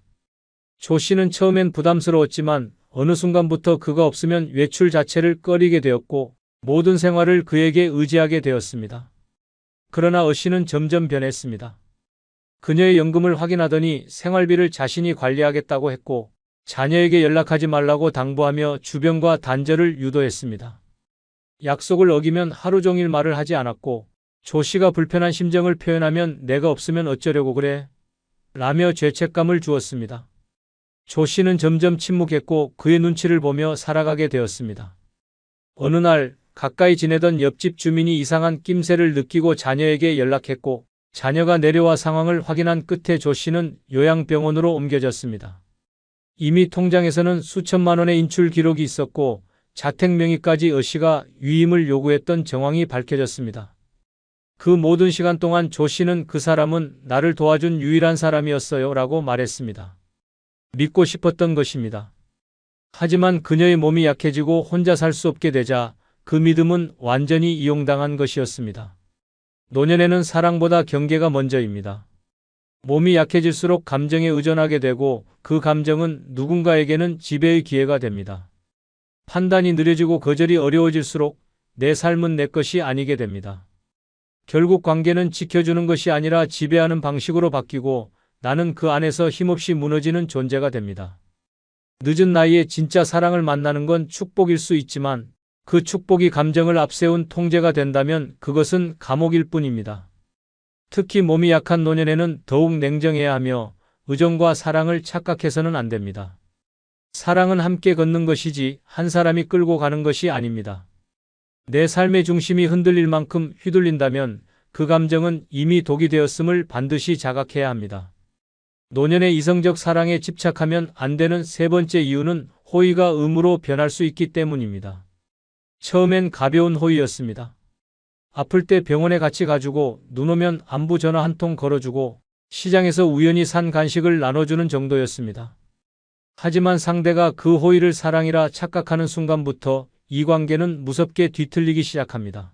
조 씨는 처음엔 부담스러웠지만 어느 순간부터 그가 없으면 외출 자체를 꺼리게 되었고 모든 생활을 그에게 의지하게 되었습니다. 그러나 씨는 점점 변했습니다. 그녀의 연금을 확인하더니 생활비를 자신이 관리하겠다고 했고 자녀에게 연락하지 말라고 당부하며 주변과 단절을 유도했습니다. 약속을 어기면 하루 종일 말을 하지 않았고 조 씨가 불편한 심정을 표현하면 내가 없으면 어쩌려고 그래? 라며 죄책감을 주었습니다. 조 씨는 점점 침묵했고 그의 눈치를 보며 살아가게 되었습니다. 어느 날 가까이 지내던 옆집 주민이 이상한 낌새를 느끼고 자녀에게 연락했고 자녀가 내려와 상황을 확인한 끝에 조 씨는 요양병원으로 옮겨졌습니다. 이미 통장에서는 수천만 원의 인출 기록이 있었고 자택 명의까지 씨가 위임을 요구했던 정황이 밝혀졌습니다. 그 모든 시간 동안 조 씨는 그 사람은 나를 도와준 유일한 사람이었어요 라고 말했습니다. 믿고 싶었던 것입니다. 하지만 그녀의 몸이 약해지고 혼자 살 수 없게 되자 그 믿음은 완전히 이용당한 것이었습니다. 노년에는 사랑보다 경계가 먼저입니다. 몸이 약해질수록 감정에 의존하게 되고 그 감정은 누군가에게는 지배의 기회가 됩니다. 판단이 느려지고 거절이 어려워질수록 내 삶은 내 것이 아니게 됩니다. 결국 관계는 지켜주는 것이 아니라 지배하는 방식으로 바뀌고 나는 그 안에서 힘없이 무너지는 존재가 됩니다. 늦은 나이에 진짜 사랑을 만나는 건 축복일 수 있지만 그 축복이 감정을 앞세운 통제가 된다면 그것은 감옥일 뿐입니다. 특히 몸이 약한 노년에는 더욱 냉정해야 하며 의존과 사랑을 착각해서는 안 됩니다. 사랑은 함께 걷는 것이지 한 사람이 끌고 가는 것이 아닙니다. 내 삶의 중심이 흔들릴 만큼 휘둘린다면 그 감정은 이미 독이 되었음을 반드시 자각해야 합니다. 노년의 이성적 사랑에 집착하면 안 되는 세 번째 이유는 호의가 의무로 변할 수 있기 때문입니다. 처음엔 가벼운 호의였습니다. 아플 때 병원에 같이 가주고 눈 오면 안부 전화 한 통 걸어주고 시장에서 우연히 산 간식을 나눠주는 정도였습니다. 하지만 상대가 그 호의를 사랑이라 착각하는 순간부터 이 관계는 무섭게 뒤틀리기 시작합니다.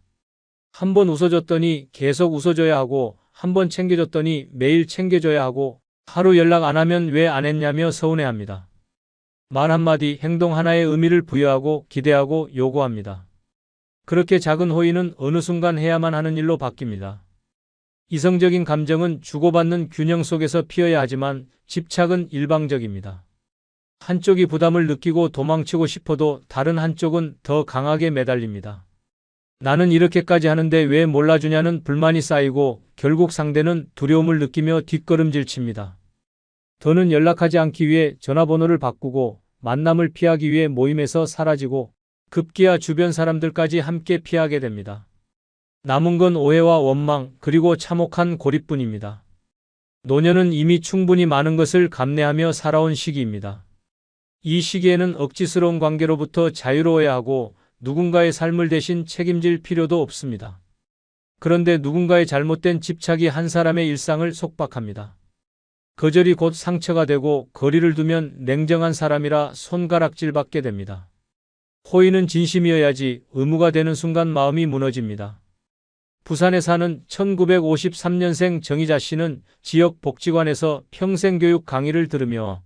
한 번 웃어줬더니 계속 웃어줘야 하고, 한 번 챙겨줬더니 매일 챙겨줘야 하고, 하루 연락 안 하면 왜 안 했냐며 서운해합니다. 말 한마디, 행동 하나에 의미를 부여하고 기대하고 요구합니다. 그렇게 작은 호의는 어느 순간 해야만 하는 일로 바뀝니다. 이성적인 감정은 주고받는 균형 속에서 피어야 하지만 집착은 일방적입니다. 한쪽이 부담을 느끼고 도망치고 싶어도 다른 한쪽은 더 강하게 매달립니다. 나는 이렇게까지 하는데 왜 몰라주냐는 불만이 쌓이고 결국 상대는 두려움을 느끼며 뒷걸음질 칩니다. 더는 연락하지 않기 위해 전화번호를 바꾸고 만남을 피하기 위해 모임에서 사라지고 급기야 주변 사람들까지 함께 피하게 됩니다. 남은 건 오해와 원망 그리고 참혹한 고립뿐입니다. 노년은 이미 충분히 많은 것을 감내하며 살아온 시기입니다. 이 시기에는 억지스러운 관계로부터 자유로워야 하고 누군가의 삶을 대신 책임질 필요도 없습니다. 그런데 누군가의 잘못된 집착이 한 사람의 일상을 속박합니다. 거절이 곧 상처가 되고 거리를 두면 냉정한 사람이라 손가락질받게 됩니다. 호의는 진심이어야지 의무가 되는 순간 마음이 무너집니다. 부산에 사는 1953년생 정희자 씨는 지역 복지관에서 평생교육 강의를 들으며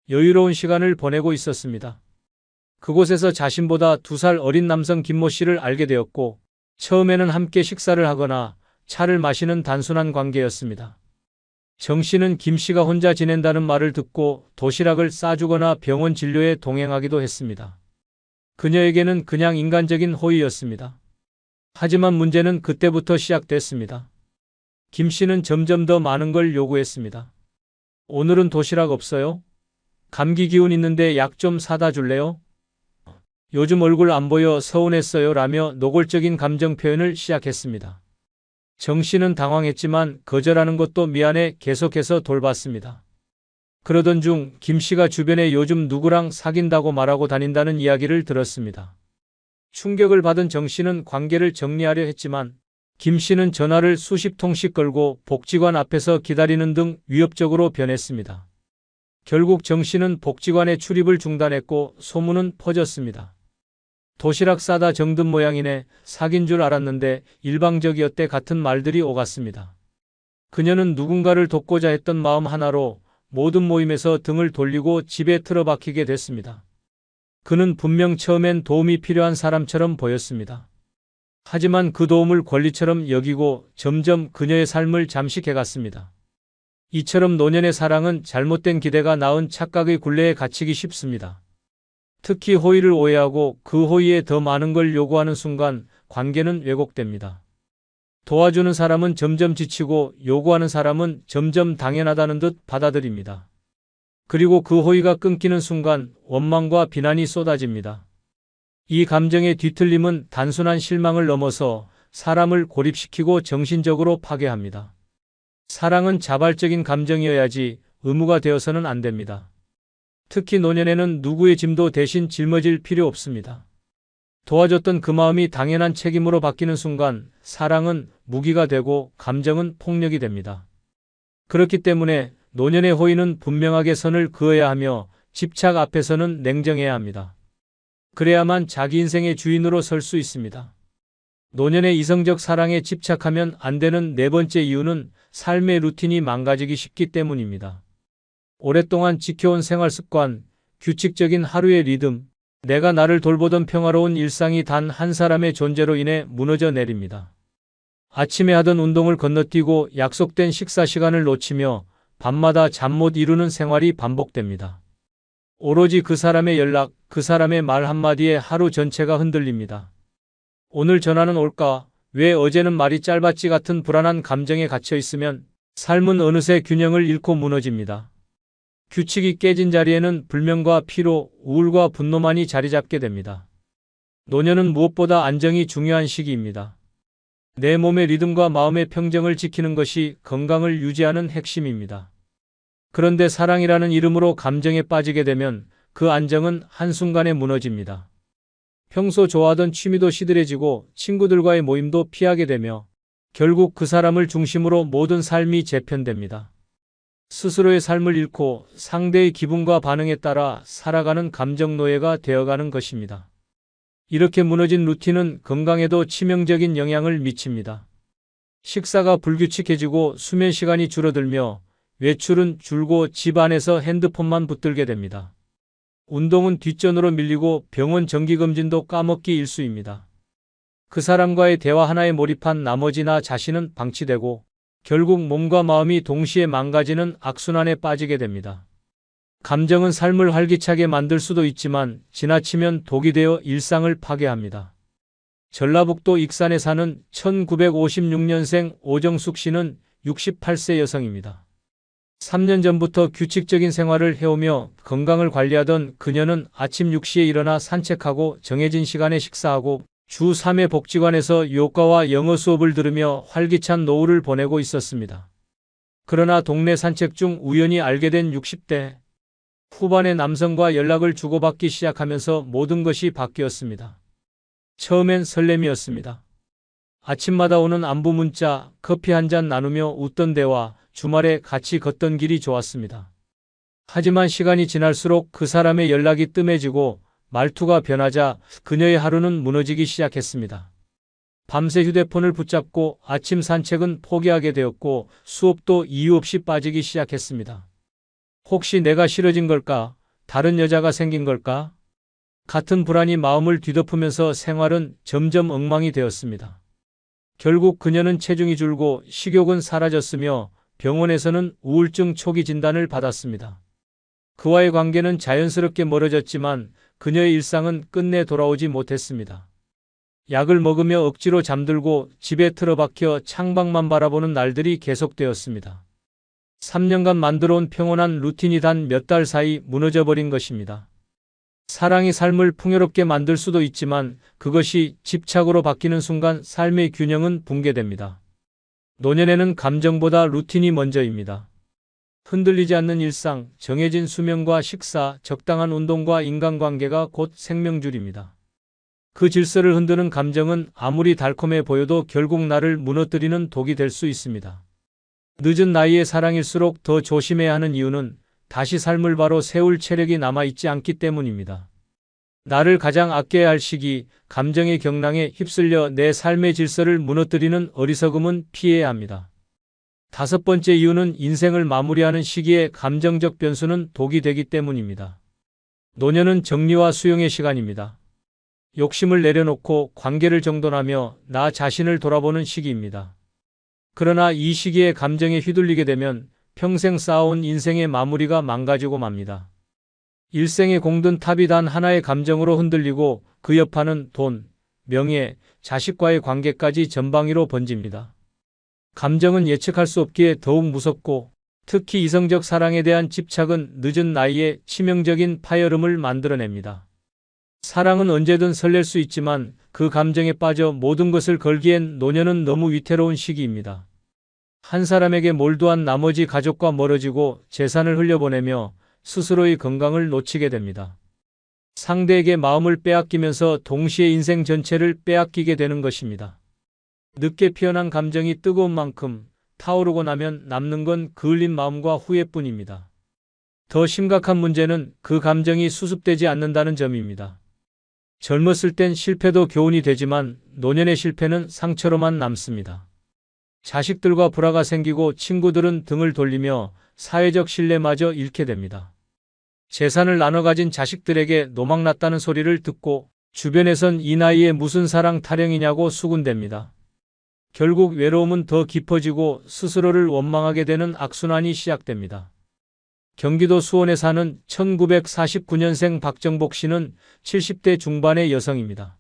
여유로운 시간을 보내고 있었습니다. 그곳에서 자신보다 2살 어린 남성 김모 씨를 알게 되었고 처음에는 함께 식사를 하거나 차를 마시는 단순한 관계였습니다. 정 씨는 김 씨가 혼자 지낸다는 말을 듣고 도시락을 싸주거나 병원 진료에 동행하기도 했습니다. 그녀에게는 그냥 인간적인 호의였습니다. 하지만 문제는 그때부터 시작됐습니다. 김 씨는 점점 더 많은 걸 요구했습니다. 오늘은 도시락 없어요? 감기 기운 있는데 약 좀 사다 줄래요? 요즘 얼굴 안 보여 서운했어요 라며 노골적인 감정 표현을 시작했습니다. 정 씨는 당황했지만 거절하는 것도 미안해 계속해서 돌봤습니다. 그러던 중 김 씨가 주변에 요즘 누구랑 사귄다고 말하고 다닌다는 이야기를 들었습니다. 충격을 받은 정 씨는 관계를 정리하려 했지만 김 씨는 전화를 수십 통씩 걸고 복지관 앞에서 기다리는 등 위협적으로 변했습니다. 결국 정 씨는 복지관의 출입을 중단했고 소문은 퍼졌습니다. 도시락 싸다 정든 모양이네, 사귄 줄 알았는데 일방적이었대 같은 말들이 오갔습니다. 그녀는 누군가를 돕고자 했던 마음 하나로 모든 모임에서 등을 돌리고 집에 틀어박히게 됐습니다. 그는 분명 처음엔 도움이 필요한 사람처럼 보였습니다. 하지만 그 도움을 권리처럼 여기고 점점 그녀의 삶을 잠식해갔습니다. 이처럼 노년의 사랑은 잘못된 기대가 낳은 착각의 굴레에 갇히기 쉽습니다. 특히 호의를 오해하고 그 호의에 더 많은 걸 요구하는 순간 관계는 왜곡됩니다. 도와주는 사람은 점점 지치고 요구하는 사람은 점점 당연하다는 듯 받아들입니다. 그리고 그 호의가 끊기는 순간 원망과 비난이 쏟아집니다. 이 감정의 뒤틀림은 단순한 실망을 넘어서 사람을 고립시키고 정신적으로 파괴합니다. 사랑은 자발적인 감정이어야지 의무가 되어서는 안 됩니다. 특히 노년에는 누구의 짐도 대신 짊어질 필요 없습니다. 도와줬던 그 마음이 당연한 책임으로 바뀌는 순간 사랑은 무기가 되고 감정은 폭력이 됩니다. 그렇기 때문에 노년의 호의는 분명하게 선을 그어야 하며 집착 앞에서는 냉정해야 합니다. 그래야만 자기 인생의 주인으로 설 수 있습니다. 노년의 이성적 사랑에 집착하면 안 되는 네 번째 이유는 삶의 루틴이 망가지기 쉽기 때문입니다. 오랫동안 지켜온 생활 습관, 규칙적인 하루의 리듬, 내가 나를 돌보던 평화로운 일상이 단 한 사람의 존재로 인해 무너져 내립니다. 아침에 하던 운동을 건너뛰고 약속된 식사 시간을 놓치며 밤마다 잠 못 이루는 생활이 반복됩니다. 오로지 그 사람의 연락, 그 사람의 말 한마디에 하루 전체가 흔들립니다. 오늘 전화는 올까? 왜 어제는 말이 짧았지 같은 불안한 감정에 갇혀 있으면 삶은 어느새 균형을 잃고 무너집니다. 규칙이 깨진 자리에는 불면과 피로, 우울과 분노만이 자리 잡게 됩니다. 노년은 무엇보다 안정이 중요한 시기입니다. 내 몸의 리듬과 마음의 평정을 지키는 것이 건강을 유지하는 핵심입니다. 그런데 사랑이라는 이름으로 감정에 빠지게 되면 그 안정은 한순간에 무너집니다. 평소 좋아하던 취미도 시들해지고 친구들과의 모임도 피하게 되며 결국 그 사람을 중심으로 모든 삶이 재편됩니다. 스스로의 삶을 잃고 상대의 기분과 반응에 따라 살아가는 감정 노예가 되어가는 것입니다. 이렇게 무너진 루틴은 건강에도 치명적인 영향을 미칩니다. 식사가 불규칙해지고 수면 시간이 줄어들며 외출은 줄고 집 안에서 핸드폰만 붙들게 됩니다. 운동은 뒷전으로 밀리고 병원 정기검진도 까먹기 일쑤입니다. 그 사람과의 대화 하나에 몰입한 나머지 나 자신은 방치되고 결국 몸과 마음이 동시에 망가지는 악순환에 빠지게 됩니다. 감정은 삶을 활기차게 만들 수도 있지만 지나치면 독이 되어 일상을 파괴합니다. 전라북도 익산에 사는 1956년생 오정숙 씨는 68세 여성입니다. 3년 전부터 규칙적인 생활을 해오며 건강을 관리하던 그녀는 아침 6시에 일어나 산책하고 정해진 시간에 식사하고 주 3회 복지관에서 요가와 영어 수업을 들으며 활기찬 노후를 보내고 있었습니다. 그러나 동네 산책 중 우연히 알게 된 60대 후반의 남성과 연락을 주고받기 시작하면서 모든 것이 바뀌었습니다. 처음엔 설렘이었습니다. 아침마다 오는 안부 문자, 커피 한 잔 나누며 웃던 대화, 주말에 같이 걷던 길이 좋았습니다. 하지만 시간이 지날수록 그 사람의 연락이 뜸해지고 말투가 변하자 그녀의 하루는 무너지기 시작했습니다. 밤새 휴대폰을 붙잡고 아침 산책은 포기하게 되었고 수업도 이유 없이 빠지기 시작했습니다. 혹시 내가 싫어진 걸까? 다른 여자가 생긴 걸까? 같은 불안이 마음을 뒤덮으면서 생활은 점점 엉망이 되었습니다. 결국 그녀는 체중이 줄고 식욕은 사라졌으며 병원에서는 우울증 초기 진단을 받았습니다. 그와의 관계는 자연스럽게 멀어졌지만 그녀의 일상은 끝내 돌아오지 못했습니다. 약을 먹으며 억지로 잠들고 집에 틀어박혀 창밖만 바라보는 날들이 계속되었습니다. 3년간 만들어온 평온한 루틴이 단 몇 달 사이 무너져버린 것입니다. 사랑이 삶을 풍요롭게 만들 수도 있지만 그것이 집착으로 바뀌는 순간 삶의 균형은 붕괴됩니다. 노년에는 감정보다 루틴이 먼저입니다. 흔들리지 않는 일상, 정해진 수면과 식사, 적당한 운동과 인간관계가 곧 생명줄입니다. 그 질서를 흔드는 감정은 아무리 달콤해 보여도 결국 나를 무너뜨리는 독이 될 수 있습니다. 늦은 나이의 사랑일수록 더 조심해야 하는 이유는 다시 삶을 바로 세울 체력이 남아있지 않기 때문입니다. 나를 가장 아껴야 할 시기, 감정의 경랑에 휩쓸려 내 삶의 질서를 무너뜨리는 어리석음은 피해야 합니다. 5번째 이유는 인생을 마무리하는 시기에 감정적 변수는 독이 되기 때문입니다. 노년은 정리와 수용의 시간입니다. 욕심을 내려놓고 관계를 정돈하며 나 자신을 돌아보는 시기입니다. 그러나 이 시기에 감정에 휘둘리게 되면 평생 쌓아온 인생의 마무리가 망가지고 맙니다. 일생에 공든 탑이 단 하나의 감정으로 흔들리고 그 여파는 돈, 명예, 자식과의 관계까지 전방위로 번집니다. 감정은 예측할 수 없기에 더욱 무섭고 특히 이성적 사랑에 대한 집착은 늦은 나이에 치명적인 파열음을 만들어냅니다. 사랑은 언제든 설렐 수 있지만 그 감정에 빠져 모든 것을 걸기엔 노년은 너무 위태로운 시기입니다. 한 사람에게 몰두한 나머지 가족과 멀어지고 재산을 흘려보내며 스스로의 건강을 놓치게 됩니다. 상대에게 마음을 빼앗기면서 동시에 인생 전체를 빼앗기게 되는 것입니다. 늦게 피어난 감정이 뜨거운 만큼 타오르고 나면 남는 건 그을린 마음과 후회뿐입니다. 더 심각한 문제는 그 감정이 수습되지 않는다는 점입니다. 젊었을 땐 실패도 교훈이 되지만 노년의 실패는 상처로만 남습니다. 자식들과 불화가 생기고 친구들은 등을 돌리며 사회적 신뢰마저 잃게 됩니다. 재산을 나눠 가진 자식들에게 노망났다는 소리를 듣고 주변에선 이 나이에 무슨 사랑 타령이냐고 수군댑니다. 결국 외로움은 더 깊어지고 스스로를 원망하게 되는 악순환이 시작됩니다. 경기도 수원에 사는 1949년생 박정복 씨는 70대 중반의 여성입니다.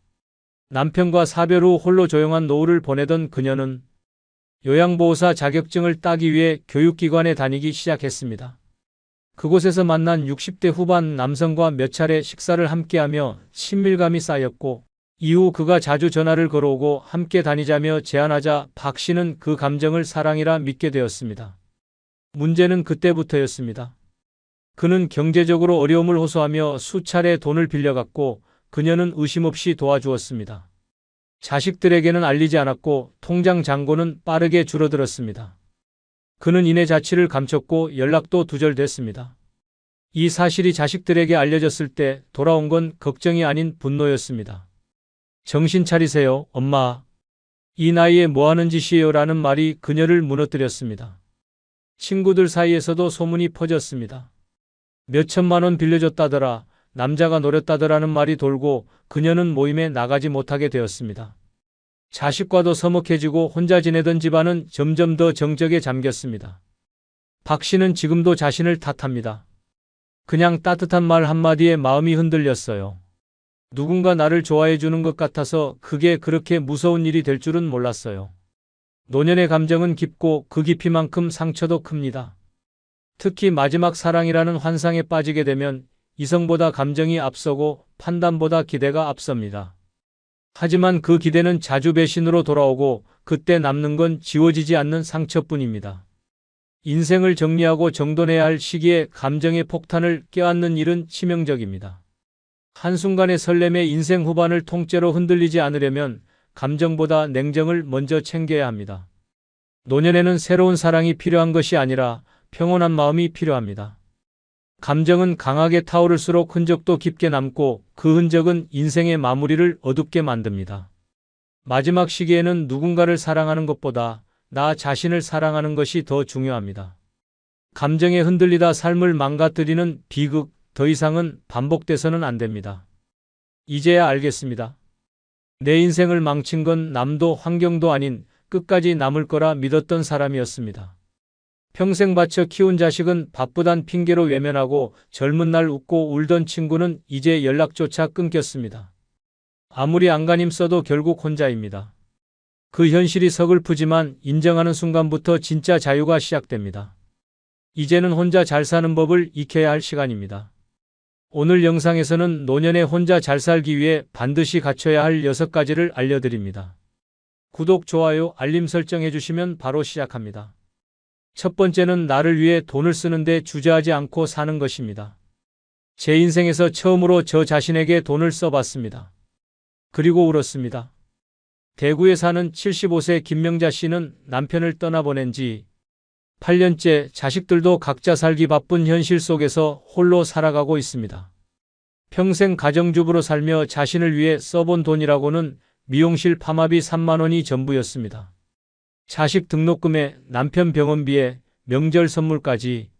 남편과 사별 후 홀로 조용한 노후를 보내던 그녀는 요양보호사 자격증을 따기 위해 교육기관에 다니기 시작했습니다. 그곳에서 만난 60대 후반 남성과 몇 차례 식사를 함께하며 친밀감이 쌓였고 이후 그가 자주 전화를 걸어오고 함께 다니자며 제안하자 박 씨는 그 감정을 사랑이라 믿게 되었습니다. 문제는 그때부터였습니다. 그는 경제적으로 어려움을 호소하며 수차례 돈을 빌려갔고 그녀는 의심 없이 도와주었습니다. 자식들에게는 알리지 않았고 통장 잔고는 빠르게 줄어들었습니다. 그는 이내 자취를 감췄고 연락도 두절됐습니다. 이 사실이 자식들에게 알려졌을 때 돌아온 건 걱정이 아닌 분노였습니다. 정신 차리세요, 엄마. 이 나이에 뭐 하는 짓이에요? 라는 말이 그녀를 무너뜨렸습니다. 친구들 사이에서도 소문이 퍼졌습니다. 몇 천만 원 빌려줬다더라, 남자가 노렸다더라는 말이 돌고 그녀는 모임에 나가지 못하게 되었습니다. 자식과도 서먹해지고 혼자 지내던 집안은 점점 더 정적에 잠겼습니다. 박 씨는 지금도 자신을 탓합니다. 그냥 따뜻한 말 한마디에 마음이 흔들렸어요. 누군가 나를 좋아해 주는 것 같아서 그게 그렇게 무서운 일이 될 줄은 몰랐어요. 노년의 감정은 깊고 그 깊이만큼 상처도 큽니다. 특히 마지막 사랑이라는 환상에 빠지게 되면 이성보다 감정이 앞서고 판단보다 기대가 앞섭니다. 하지만 그 기대는 자주 배신으로 돌아오고 그때 남는 건 지워지지 않는 상처뿐입니다. 인생을 정리하고 정돈해야 할 시기에 감정의 폭탄을 껴안는 일은 치명적입니다. 한순간의 설렘에 인생 후반을 통째로 흔들리지 않으려면 감정보다 냉정을 먼저 챙겨야 합니다. 노년에는 새로운 사랑이 필요한 것이 아니라 평온한 마음이 필요합니다. 감정은 강하게 타오를수록 흔적도 깊게 남고 그 흔적은 인생의 마무리를 어둡게 만듭니다. 마지막 시기에는 누군가를 사랑하는 것보다 나 자신을 사랑하는 것이 더 중요합니다. 감정에 흔들리다 삶을 망가뜨리는 비극, 더 이상은 반복돼서는 안 됩니다. 이제야 알겠습니다. 내 인생을 망친 건 남도 환경도 아닌 끝까지 남을 거라 믿었던 사람이었습니다. 평생 바쳐 키운 자식은 바쁘단 핑계로 외면하고 젊은 날 웃고 울던 친구는 이제 연락조차 끊겼습니다. 아무리 안간힘 써도 결국 혼자입니다. 그 현실이 서글프지만 인정하는 순간부터 진짜 자유가 시작됩니다. 이제는 혼자 잘 사는 법을 익혀야 할 시간입니다. 오늘 영상에서는 노년에 혼자 잘 살기 위해 반드시 갖춰야 할 6가지를 알려드립니다. 구독, 좋아요, 알림 설정해 주시면 바로 시작합니다. 첫 번째는 나를 위해 돈을 쓰는데 주저하지 않고 사는 것입니다. 제 인생에서 처음으로 저 자신에게 돈을 써봤습니다. 그리고 울었습니다. 대구에 사는 75세 김명자 씨는 남편을 떠나보낸 지 8년째 자식들도 각자 살기 바쁜 현실 속에서 홀로 살아가고 있습니다. 평생 가정주부로 살며 자신을 위해 써본 돈이라고는 미용실 파마비 3만 원이 전부였습니다. 자식 등록금에 남편 병원비에 명절 선물까지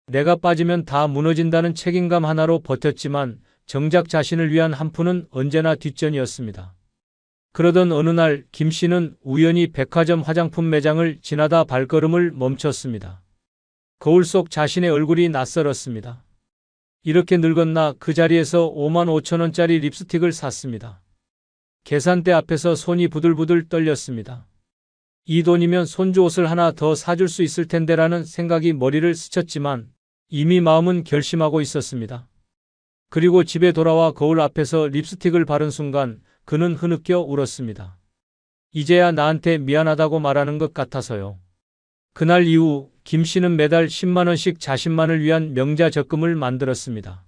내가 빠지면 다 무너진다는 책임감 하나로 버텼지만 정작 자신을 위한 한 푼은 언제나 뒷전이었습니다. 그러던 어느 날 김 씨는 우연히 백화점 화장품 매장을 지나다 발걸음을 멈췄습니다. 거울 속 자신의 얼굴이 낯설었습니다. 이렇게 늙었나 그 자리에서 5만 5천 원짜리 립스틱을 샀습니다. 계산대 앞에서 손이 부들부들 떨렸습니다. 이 돈이면 손주 옷을 하나 더 사줄 수 있을 텐데라는 생각이 머리를 스쳤지만 이미 마음은 결심하고 있었습니다. 그리고 집에 돌아와 거울 앞에서 립스틱을 바른 순간 그는 흐느껴 울었습니다. 이제야 나한테 미안하다고 말하는 것 같아서요. 그날 이후 김 씨는 매달 10만 원씩 자신만을 위한 명자 적금을 만들었습니다.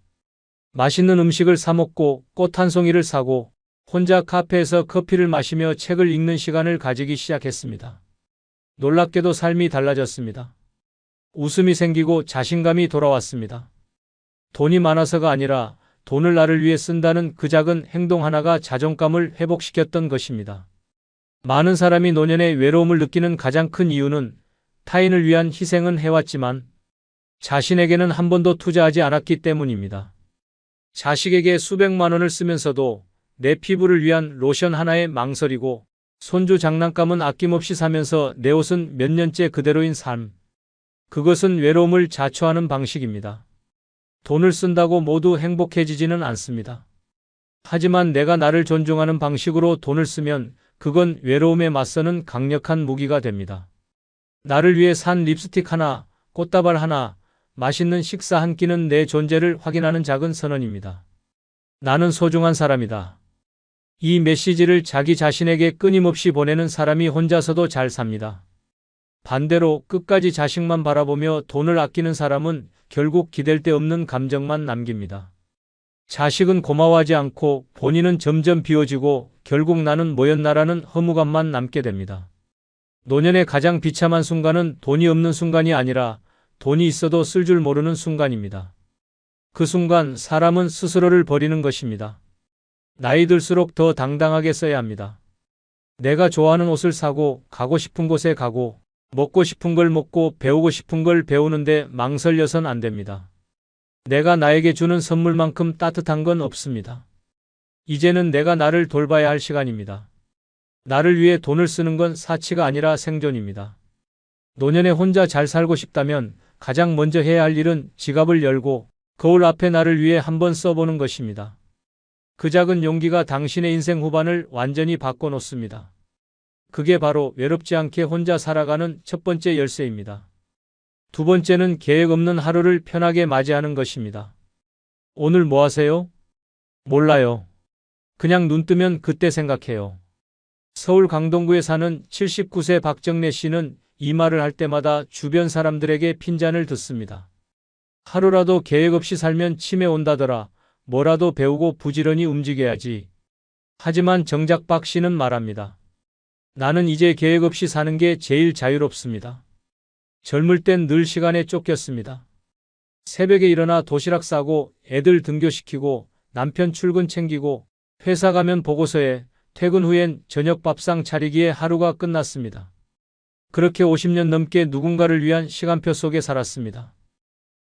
맛있는 음식을 사 먹고 꽃 한 송이를 사고 혼자 카페에서 커피를 마시며 책을 읽는 시간을 가지기 시작했습니다. 놀랍게도 삶이 달라졌습니다. 웃음이 생기고 자신감이 돌아왔습니다. 돈이 많아서가 아니라 돈을 나를 위해 쓴다는 그 작은 행동 하나가 자존감을 회복시켰던 것입니다. 많은 사람이 노년에 외로움을 느끼는 가장 큰 이유는 타인을 위한 희생은 해왔지만 자신에게는 한 번도 투자하지 않았기 때문입니다. 자식에게 수백만 원을 쓰면서도 내 피부를 위한 로션 하나에 망설이고 손주 장난감은 아낌없이 사면서 내 옷은 몇 년째 그대로인 삶. 그것은 외로움을 자초하는 방식입니다. 돈을 쓴다고 모두 행복해지지는 않습니다. 하지만 내가 나를 존중하는 방식으로 돈을 쓰면 그건 외로움에 맞서는 강력한 무기가 됩니다. 나를 위해 산 립스틱 하나, 꽃다발 하나, 맛있는 식사 한 끼는 내 존재를 확인하는 작은 선언입니다. 나는 소중한 사람이다. 이 메시지를 자기 자신에게 끊임없이 보내는 사람이 혼자서도 잘 삽니다. 반대로 끝까지 자식만 바라보며 돈을 아끼는 사람은 결국 기댈 데 없는 감정만 남깁니다. 자식은 고마워하지 않고 본인은 점점 비워지고 결국 나는 뭐였나라는 허무감만 남게 됩니다. 노년의 가장 비참한 순간은 돈이 없는 순간이 아니라 돈이 있어도 쓸 줄 모르는 순간입니다. 그 순간 사람은 스스로를 버리는 것입니다. 나이 들수록 더 당당하게 써야 합니다. 내가 좋아하는 옷을 사고 가고 싶은 곳에 가고 먹고 싶은 걸 먹고 배우고 싶은 걸 배우는데 망설여선 안 됩니다. 내가 나에게 주는 선물만큼 따뜻한 건 없습니다. 이제는 내가 나를 돌봐야 할 시간입니다. 나를 위해 돈을 쓰는 건 사치가 아니라 생존입니다. 노년에 혼자 잘 살고 싶다면 가장 먼저 해야 할 일은 지갑을 열고 거울 앞에 나를 위해 한번 써보는 것입니다. 그 작은 용기가 당신의 인생 후반을 완전히 바꿔놓습니다. 그게 바로 외롭지 않게 혼자 살아가는 첫 번째 열쇠입니다. 두 번째는 계획 없는 하루를 편하게 맞이하는 것입니다. 오늘 뭐 하세요? 몰라요. 그냥 눈 뜨면 그때 생각해요. 서울 강동구에 사는 79세 박정래 씨는 이 말을 할 때마다 주변 사람들에게 핀잔을 듣습니다. 하루라도 계획 없이 살면 치매 온다더라. 뭐라도 배우고 부지런히 움직여야지. 하지만 정작 박 씨는 말합니다. 나는 이제 계획 없이 사는 게 제일 자유롭습니다. 젊을 땐 늘 시간에 쫓겼습니다. 새벽에 일어나 도시락 싸고 애들 등교시키고 남편 출근 챙기고 회사 가면 보고서에 퇴근 후엔 저녁 밥상 차리기에 하루가 끝났습니다. 그렇게 50년 넘게 누군가를 위한 시간표 속에 살았습니다.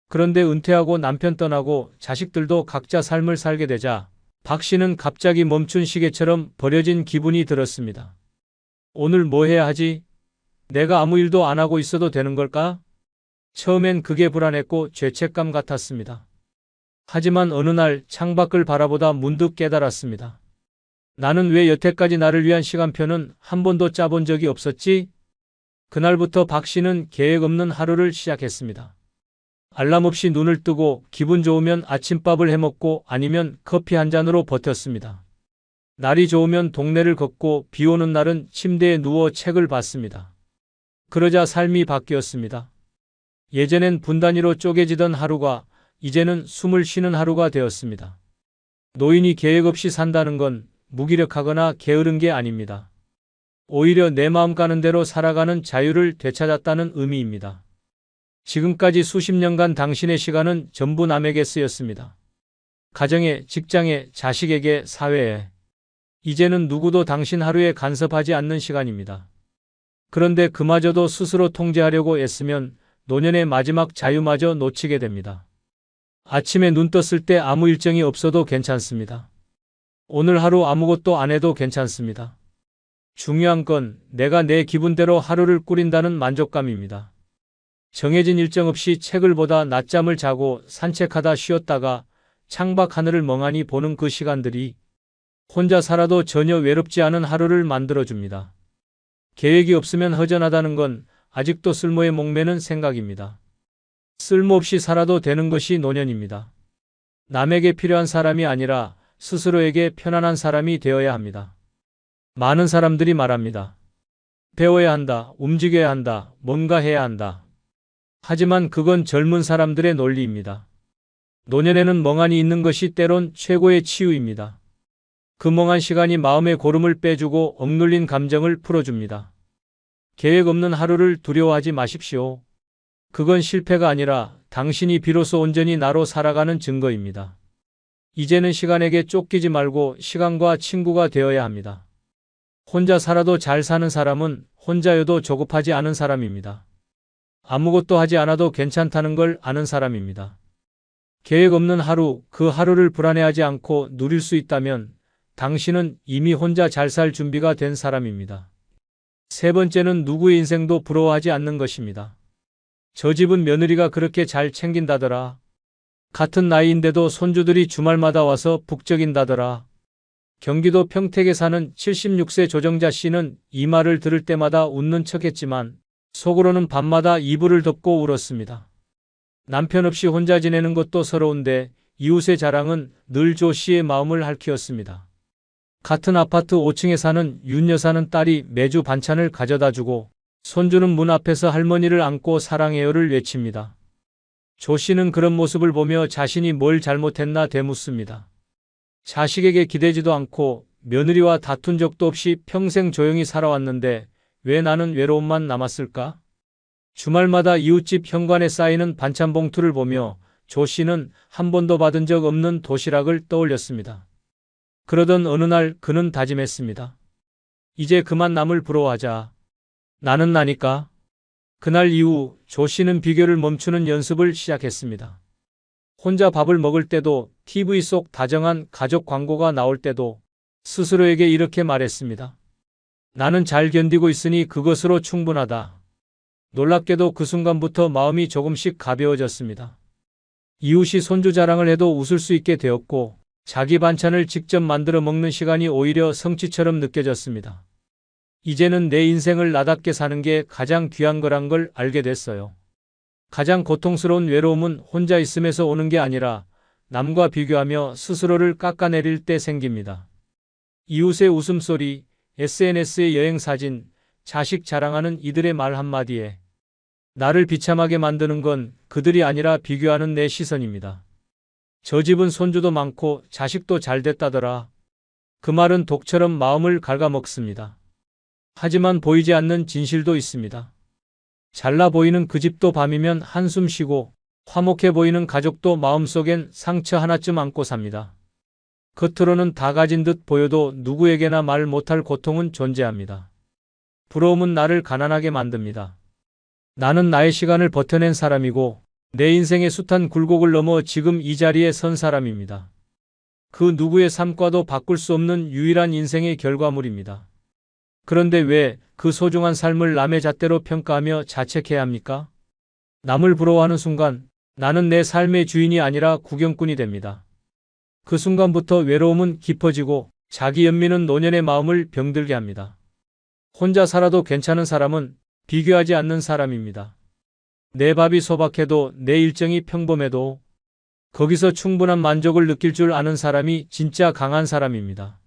그런데 은퇴하고 남편 떠나고 자식들도 각자 삶을 살게 되자 박 씨는 갑자기 멈춘 시계처럼 버려진 기분이 들었습니다. 오늘 뭐 해야 하지? 내가 아무 일도 안 하고 있어도 되는 걸까? 처음엔 그게 불안했고 죄책감 같았습니다. 하지만 어느 날 창밖을 바라보다 문득 깨달았습니다. 나는 왜 여태까지 나를 위한 시간표는 한 번도 짜본 적이 없었지? 그날부터 박 씨는 계획 없는 하루를 시작했습니다. 알람 없이 눈을 뜨고 기분 좋으면 아침밥을 해먹고 아니면 커피 한 잔으로 버텼습니다. 날이 좋으면 동네를 걷고 비 오는 날은 침대에 누워 책을 봤습니다. 그러자 삶이 바뀌었습니다. 예전엔 분 단위로 쪼개지던 하루가 이제는 숨을 쉬는 하루가 되었습니다. 노인이 계획 없이 산다는 건 무기력하거나 게으른 게 아닙니다. 오히려 내 마음 가는 대로 살아가는 자유를 되찾았다는 의미입니다. 지금까지 수십 년간 당신의 시간은 전부 남에게 쓰였습니다. 가정에, 직장에, 자식에게, 사회에. 이제는 누구도 당신 하루에 간섭하지 않는 시간입니다. 그런데 그마저도 스스로 통제하려고 애쓰면 노년의 마지막 자유마저 놓치게 됩니다. 아침에 눈 떴을 때 아무 일정이 없어도 괜찮습니다. 오늘 하루 아무것도 안 해도 괜찮습니다. 중요한 건 내가 내 기분대로 하루를 꾸린다는 만족감입니다. 정해진 일정 없이 책을 보다 낮잠을 자고 산책하다 쉬었다가 창밖 하늘을 멍하니 보는 그 시간들이 혼자 살아도 전혀 외롭지 않은 하루를 만들어줍니다. 계획이 없으면 허전하다는 건 아직도 쓸모에 목매는 생각입니다. 쓸모없이 살아도 되는 것이 노년입니다. 남에게 필요한 사람이 아니라 스스로에게 편안한 사람이 되어야 합니다. 많은 사람들이 말합니다. 배워야 한다, 움직여야 한다, 뭔가 해야 한다. 하지만 그건 젊은 사람들의 논리입니다. 노년에는 멍하니 있는 것이 때론 최고의 치유입니다. 그 멍한 시간이 마음의 고름을 빼주고 억눌린 감정을 풀어줍니다. 계획 없는 하루를 두려워하지 마십시오. 그건 실패가 아니라 당신이 비로소 온전히 나로 살아가는 증거입니다. 이제는 시간에게 쫓기지 말고 시간과 친구가 되어야 합니다. 혼자 살아도 잘 사는 사람은 혼자여도 조급하지 않은 사람입니다. 아무것도 하지 않아도 괜찮다는 걸 아는 사람입니다. 계획 없는 하루, 그 하루를 불안해하지 않고 누릴 수 있다면 당신은 이미 혼자 잘 살 준비가 된 사람입니다. 세 번째는 누구의 인생도 부러워하지 않는 것입니다. 저 집은 며느리가 그렇게 잘 챙긴다더라. 같은 나이인데도 손주들이 주말마다 와서 북적인다더라. 경기도 평택에 사는 76세 조정자 씨는 이 말을 들을 때마다 웃는 척했지만 속으로는 밤마다 이불을 덮고 울었습니다. 남편 없이 혼자 지내는 것도 서러운데 이웃의 자랑은 늘 조 씨의 마음을 핥히었습니다. 같은 아파트 5층에 사는 윤 여사는 딸이 매주 반찬을 가져다 주고 손주는 문 앞에서 할머니를 안고 사랑해요를 외칩니다. 조 씨는 그런 모습을 보며 자신이 뭘 잘못했나 되묻습니다. 자식에게 기대지도 않고 며느리와 다툰 적도 없이 평생 조용히 살아왔는데 왜 나는 외로움만 남았을까? 주말마다 이웃집 현관에 쌓이는 반찬 봉투를 보며 조 씨는 한 번도 받은 적 없는 도시락을 떠올렸습니다. 그러던 어느 날 그는 다짐했습니다. 이제 그만 남을 부러워하자. 나는 나니까. 그날 이후 조 씨는 비교를 멈추는 연습을 시작했습니다. 혼자 밥을 먹을 때도 TV 속 다정한 가족 광고가 나올 때도 스스로에게 이렇게 말했습니다. 나는 잘 견디고 있으니 그것으로 충분하다. 놀랍게도 그 순간부터 마음이 조금씩 가벼워졌습니다. 이웃이 손주 자랑을 해도 웃을 수 있게 되었고 자기 반찬을 직접 만들어 먹는 시간이 오히려 성취처럼 느껴졌습니다. 이제는 내 인생을 나답게 사는 게 가장 귀한 거란 걸 알게 됐어요. 가장 고통스러운 외로움은 혼자 있음에서 오는 게 아니라 남과 비교하며 스스로를 깎아내릴 때 생깁니다. 이웃의 웃음소리, SNS의 여행사진, 자식 자랑하는 이들의 말 한마디에 나를 비참하게 만드는 건 그들이 아니라 비교하는 내 시선입니다. 저 집은 손주도 많고 자식도 잘 됐다더라. 그 말은 독처럼 마음을 갉아먹습니다. 하지만 보이지 않는 진실도 있습니다. 잘나 보이는 그 집도 밤이면 한숨 쉬고 화목해 보이는 가족도 마음속엔 상처 하나쯤 안고 삽니다. 겉으로는 다 가진 듯 보여도 누구에게나 말 못할 고통은 존재합니다. 부러움은 나를 가난하게 만듭니다. 나는 나의 시간을 버텨낸 사람이고 내 인생의 숱한 굴곡을 넘어 지금 이 자리에 선 사람입니다. 그 누구의 삶과도 바꿀 수 없는 유일한 인생의 결과물입니다. 그런데 왜 그 소중한 삶을 남의 잣대로 평가하며 자책해야 합니까? 남을 부러워하는 순간 나는 내 삶의 주인이 아니라 구경꾼이 됩니다. 그 순간부터 외로움은 깊어지고 자기 연민은 노년의 마음을 병들게 합니다. 혼자 살아도 괜찮은 사람은 비교하지 않는 사람입니다. 내 밥이 소박해도 내 일정이 평범해도 거기서 충분한 만족을 느낄 줄 아는 사람이 진짜 강한 사람입니다.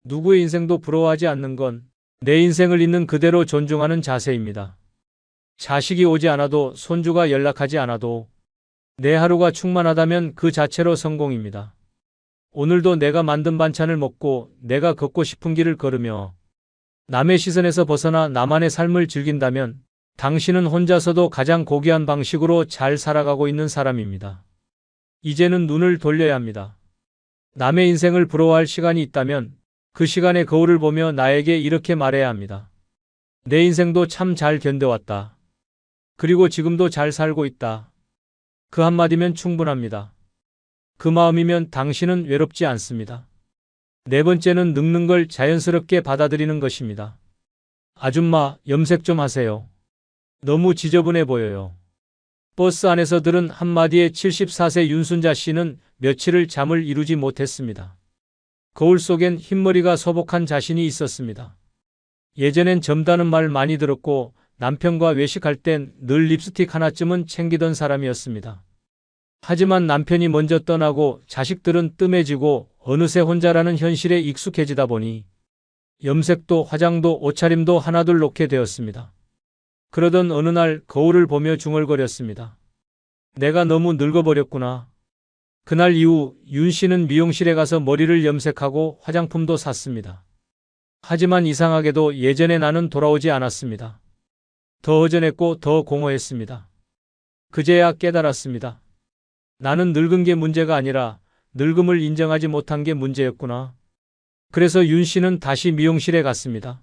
누구의 인생도 부러워하지 않는 건 내 인생을 있는 그대로 존중하는 자세입니다. 자식이 오지 않아도 손주가 연락하지 않아도 내 하루가 충만하다면 그 자체로 성공입니다. 오늘도 내가 만든 반찬을 먹고 내가 걷고 싶은 길을 걸으며 남의 시선에서 벗어나 나만의 삶을 즐긴다면 당신은 혼자서도 가장 고귀한 방식으로 잘 살아가고 있는 사람입니다. 이제는 눈을 돌려야 합니다. 남의 인생을 부러워할 시간이 있다면 그 시간의 거울을 보며 나에게 이렇게 말해야 합니다. 내 인생도 참 잘 견뎌왔다. 그리고 지금도 잘 살고 있다. 그 한마디면 충분합니다. 그 마음이면 당신은 외롭지 않습니다. 네 번째는 늙는 걸 자연스럽게 받아들이는 것입니다. 아줌마, 염색 좀 하세요. 너무 지저분해 보여요. 버스 안에서 들은 한마디에 74세 윤순자 씨는 며칠을 잠을 이루지 못했습니다. 거울 속엔 흰머리가 소복한 자신이 있었습니다. 예전엔 젊다는 말 많이 들었고 남편과 외식할 땐 늘 립스틱 하나쯤은 챙기던 사람이었습니다. 하지만 남편이 먼저 떠나고 자식들은 뜸해지고 어느새 혼자라는 현실에 익숙해지다 보니 염색도 화장도 옷차림도 하나둘 놓게 되었습니다. 그러던 어느 날 거울을 보며 중얼거렸습니다. 내가 너무 늙어버렸구나. 그날 이후 윤 씨는 미용실에 가서 머리를 염색하고 화장품도 샀습니다. 하지만 이상하게도 예전의 나는 돌아오지 않았습니다. 더 허전했고 더 공허했습니다. 그제야 깨달았습니다. 나는 늙은 게 문제가 아니라 늙음을 인정하지 못한 게 문제였구나. 그래서 윤 씨는 다시 미용실에 갔습니다.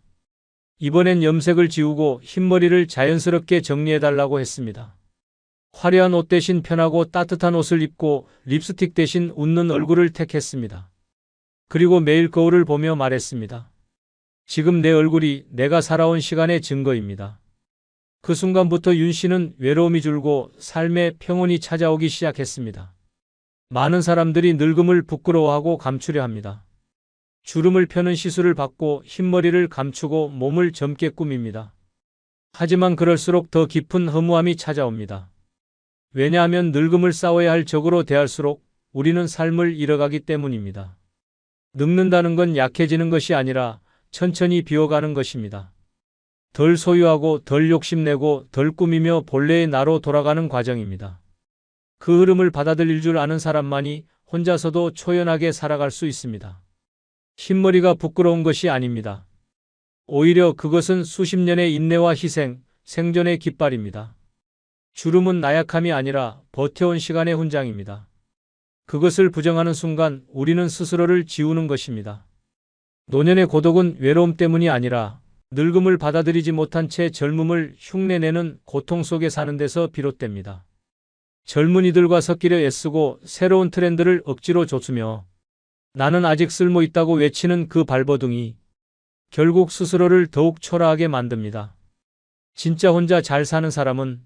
이번엔 염색을 지우고 흰머리를 자연스럽게 정리해달라고 했습니다. 화려한 옷 대신 편하고 따뜻한 옷을 입고 립스틱 대신 웃는 얼굴을 택했습니다. 그리고 매일 거울을 보며 말했습니다. 지금 내 얼굴이 내가 살아온 시간의 증거입니다. 그 순간부터 윤 씨는 외로움이 줄고 삶의 평온이 찾아오기 시작했습니다. 많은 사람들이 늙음을 부끄러워하고 감추려 합니다. 주름을 펴는 시술을 받고 흰머리를 감추고 몸을 젊게 꾸밉니다. 하지만 그럴수록 더 깊은 허무함이 찾아옵니다. 왜냐하면 늙음을 싸워야 할 적으로 대할수록 우리는 삶을 잃어가기 때문입니다. 늙는다는 건 약해지는 것이 아니라 천천히 비워가는 것입니다. 덜 소유하고 덜 욕심내고 덜 꾸미며 본래의 나로 돌아가는 과정입니다. 그 흐름을 받아들일 줄 아는 사람만이 혼자서도 초연하게 살아갈 수 있습니다. 흰머리가 부끄러운 것이 아닙니다. 오히려 그것은 수십 년의 인내와 희생, 생존의 깃발입니다. 주름은 나약함이 아니라 버텨온 시간의 훈장입니다. 그것을 부정하는 순간 우리는 스스로를 지우는 것입니다. 노년의 고독은 외로움 때문이 아니라 늙음을 받아들이지 못한 채 젊음을 흉내내는 고통 속에 사는 데서 비롯됩니다. 젊은이들과 섞이려 애쓰고 새로운 트렌드를 억지로 좇으며 나는 아직 쓸모 있다고 외치는 그 발버둥이 결국 스스로를 더욱 초라하게 만듭니다. 진짜 혼자 잘 사는 사람은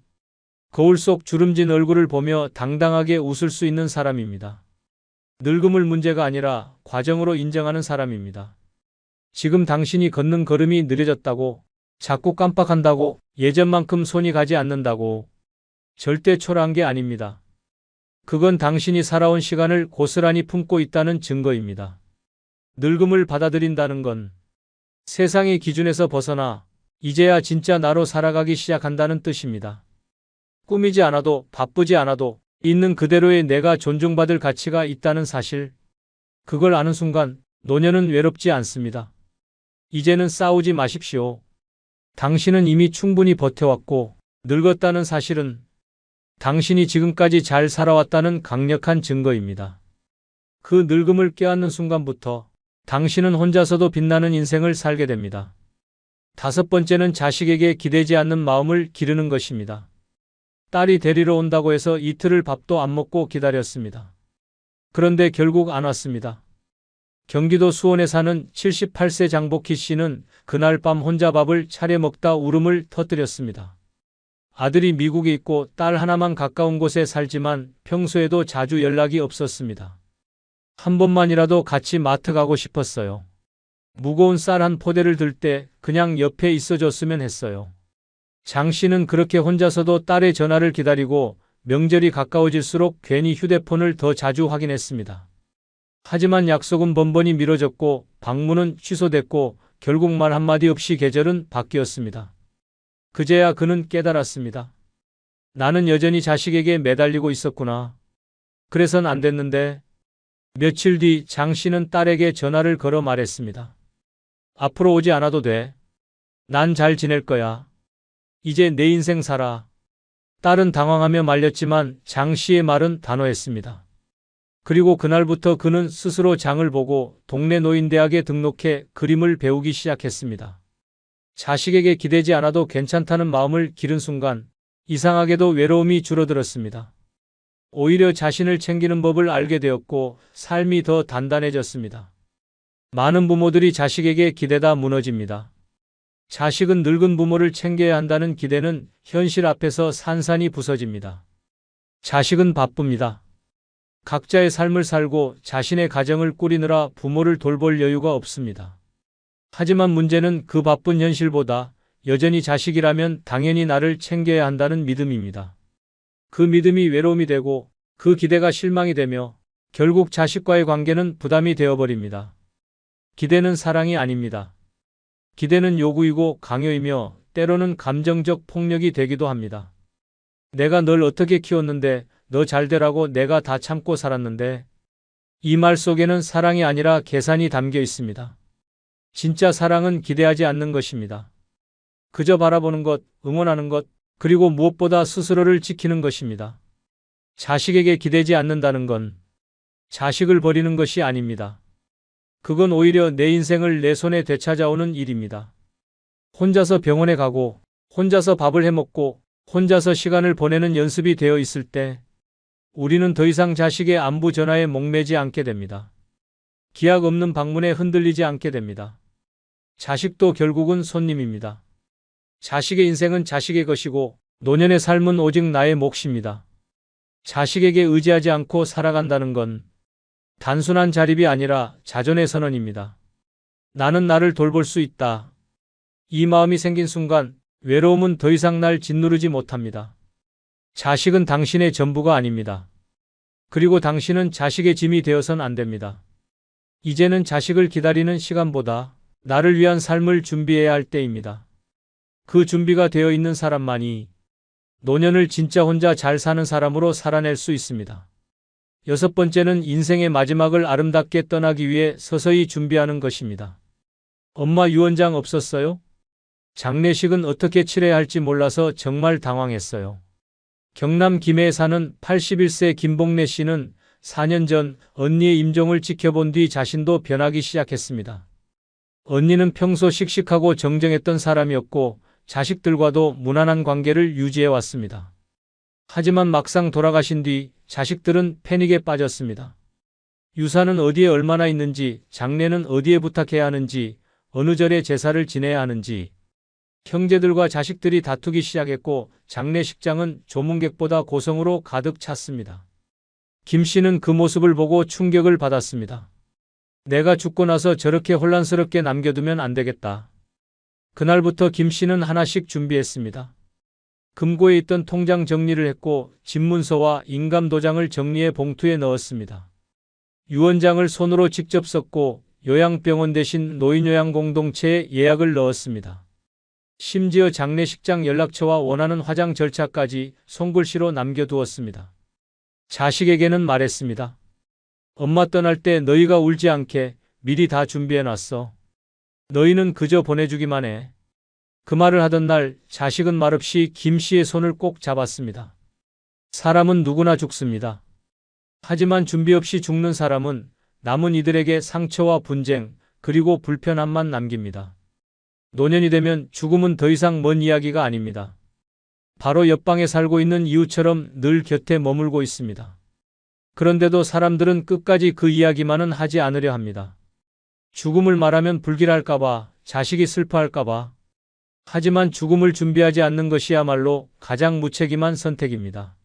거울 속 주름진 얼굴을 보며 당당하게 웃을 수 있는 사람입니다. 늙음을 문제가 아니라 과정으로 인정하는 사람입니다. 지금 당신이 걷는 걸음이 느려졌다고, 자꾸 깜빡한다고, 예전만큼 손이 가지 않는다고 절대 초라한 게 아닙니다. 그건 당신이 살아온 시간을 고스란히 품고 있다는 증거입니다. 늙음을 받아들인다는 건 세상의 기준에서 벗어나 이제야 진짜 나로 살아가기 시작한다는 뜻입니다. 꾸미지 않아도 바쁘지 않아도 있는 그대로의 내가 존중받을 가치가 있다는 사실. 그걸 아는 순간 노년은 외롭지 않습니다. 이제는 싸우지 마십시오. 당신은 이미 충분히 버텨왔고 늙었다는 사실은 당신이 지금까지 잘 살아왔다는 강력한 증거입니다. 그 늙음을 껴안는 순간부터 당신은 혼자서도 빛나는 인생을 살게 됩니다. 다섯 번째는 자식에게 기대지 않는 마음을 기르는 것입니다. 딸이 데리러 온다고 해서 이틀을 밥도 안 먹고 기다렸습니다. 그런데 결국 안 왔습니다. 경기도 수원에 사는 78세 장복희 씨는 그날 밤 혼자 밥을 차려 먹다 울음을 터뜨렸습니다. 아들이 미국에 있고 딸 하나만 가까운 곳에 살지만 평소에도 자주 연락이 없었습니다. 한 번만이라도 같이 마트 가고 싶었어요. 무거운 쌀 한 포대를 들 때 그냥 옆에 있어줬으면 했어요. 장 씨는 그렇게 혼자서도 딸의 전화를 기다리고 명절이 가까워질수록 괜히 휴대폰을 더 자주 확인했습니다. 하지만 약속은 번번이 미뤄졌고 방문은 취소됐고 결국 말 한마디 없이 계절은 바뀌었습니다. 그제야 그는 깨달았습니다. 나는 여전히 자식에게 매달리고 있었구나. 그래선 안 됐는데. 며칠 뒤 장 씨는 딸에게 전화를 걸어 말했습니다. 앞으로 오지 않아도 돼. 난 잘 지낼 거야. 이제 내 인생 살아. 딸은 당황하며 말렸지만 장 씨의 말은 단호했습니다. 그리고 그날부터 그는 스스로 장을 보고 동네 노인대학에 등록해 그림을 배우기 시작했습니다. 자식에게 기대지 않아도 괜찮다는 마음을 기른 순간 이상하게도 외로움이 줄어들었습니다. 오히려 자신을 챙기는 법을 알게 되었고 삶이 더 단단해졌습니다. 많은 부모들이 자식에게 기대다 무너집니다. 자식은 늙은 부모를 챙겨야 한다는 기대는 현실 앞에서 산산이 부서집니다. 자식은 바쁩니다. 각자의 삶을 살고 자신의 가정을 꾸리느라 부모를 돌볼 여유가 없습니다. 하지만 문제는 그 바쁜 현실보다 여전히 자식이라면 당연히 나를 챙겨야 한다는 믿음입니다. 그 믿음이 외로움이 되고 그 기대가 실망이 되며 결국 자식과의 관계는 부담이 되어버립니다. 기대는 사랑이 아닙니다. 기대는 요구이고 강요이며 때로는 감정적 폭력이 되기도 합니다. 내가 널 어떻게 키웠는데 너 잘 되라고 내가 다 참고 살았는데. 이 말 속에는 사랑이 아니라 계산이 담겨 있습니다. 진짜 사랑은 기대하지 않는 것입니다. 그저 바라보는 것, 응원하는 것, 그리고 무엇보다 스스로를 지키는 것입니다. 자식에게 기대지 않는다는 건 자식을 버리는 것이 아닙니다. 그건 오히려 내 인생을 내 손에 되찾아오는 일입니다. 혼자서 병원에 가고, 혼자서 밥을 해먹고, 혼자서 시간을 보내는 연습이 되어 있을 때 우리는 더 이상 자식의 안부 전화에 목매지 않게 됩니다. 기약 없는 방문에 흔들리지 않게 됩니다. 자식도 결국은 손님입니다. 자식의 인생은 자식의 것이고 노년의 삶은 오직 나의 몫입니다. 자식에게 의지하지 않고 살아간다는 건 단순한 자립이 아니라 자존의 선언입니다. 나는 나를 돌볼 수 있다. 이 마음이 생긴 순간 외로움은 더 이상 날 짓누르지 못합니다. 자식은 당신의 전부가 아닙니다. 그리고 당신은 자식의 짐이 되어선 안 됩니다. 이제는 자식을 기다리는 시간보다 나를 위한 삶을 준비해야 할 때입니다. 그 준비가 되어 있는 사람만이 노년을 진짜 혼자 잘 사는 사람으로 살아낼 수 있습니다. 여섯 번째는 인생의 마지막을 아름답게 떠나기 위해 서서히 준비하는 것입니다. 엄마 유언장 없었어요? 장례식은 어떻게 치러야 할지 몰라서 정말 당황했어요. 경남 김해에 사는 81세 김봉래 씨는 4년 전 언니의 임종을 지켜본 뒤 자신도 변하기 시작했습니다. 언니는 평소 씩씩하고 정정했던 사람이었고 자식들과도 무난한 관계를 유지해 왔습니다. 하지만 막상 돌아가신 뒤 자식들은 패닉에 빠졌습니다. 유산은 어디에 얼마나 있는지, 장례는 어디에 부탁해야 하는지, 어느 절에 제사를 지내야 하는지, 형제들과 자식들이 다투기 시작했고 장례식장은 조문객보다 고성으로 가득 찼습니다. 김 씨는 그 모습을 보고 충격을 받았습니다. 내가 죽고 나서 저렇게 혼란스럽게 남겨두면 안 되겠다. 그날부터 김 씨는 하나씩 준비했습니다. 금고에 있던 통장 정리를 했고 집문서와 인감도장을 정리해 봉투에 넣었습니다. 유언장을 손으로 직접 썼고 요양병원 대신 노인요양공동체에 예약을 넣었습니다. 심지어 장례식장 연락처와 원하는 화장 절차까지 손글씨로 남겨두었습니다. 자식에게는 말했습니다. 엄마 떠날 때 너희가 울지 않게 미리 다 준비해놨어. 너희는 그저 보내주기만 해. 그 말을 하던 날 자식은 말없이 김 씨의 손을 꼭 잡았습니다. 사람은 누구나 죽습니다. 하지만 준비 없이 죽는 사람은 남은 이들에게 상처와 분쟁 그리고 불편함만 남깁니다. 노년이 되면 죽음은 더 이상 먼 이야기가 아닙니다. 바로 옆방에 살고 있는 이웃처럼 늘 곁에 머물고 있습니다. 그런데도 사람들은 끝까지 그 이야기만은 하지 않으려 합니다. 죽음을 말하면 불길할까봐, 자식이 슬퍼할까봐. 하지만 죽음을 준비하지 않는 것이야말로 가장 무책임한 선택입니다.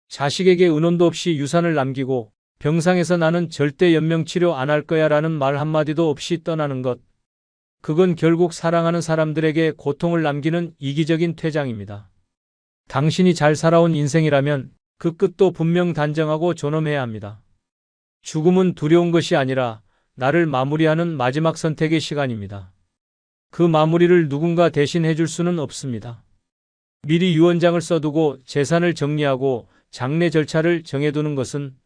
자식에게 은혼도 없이 유산을 남기고 병상에서 나는 절대 연명치료 안 할 거야 라는 말 한마디도 없이 떠나는 것. 그건 결국 사랑하는 사람들에게 고통을 남기는 이기적인 퇴장입니다. 당신이 잘 살아온 인생이라면 그 끝도 분명 단정하고 존엄해야 합니다. 죽음은 두려운 것이 아니라 나를 마무리하는 마지막 선택의 시간입니다. 그 마무리를 누군가 대신 해줄 수는 없습니다. 미리 유언장을 써두고 재산을 정리하고 장례 절차를 정해두는 것은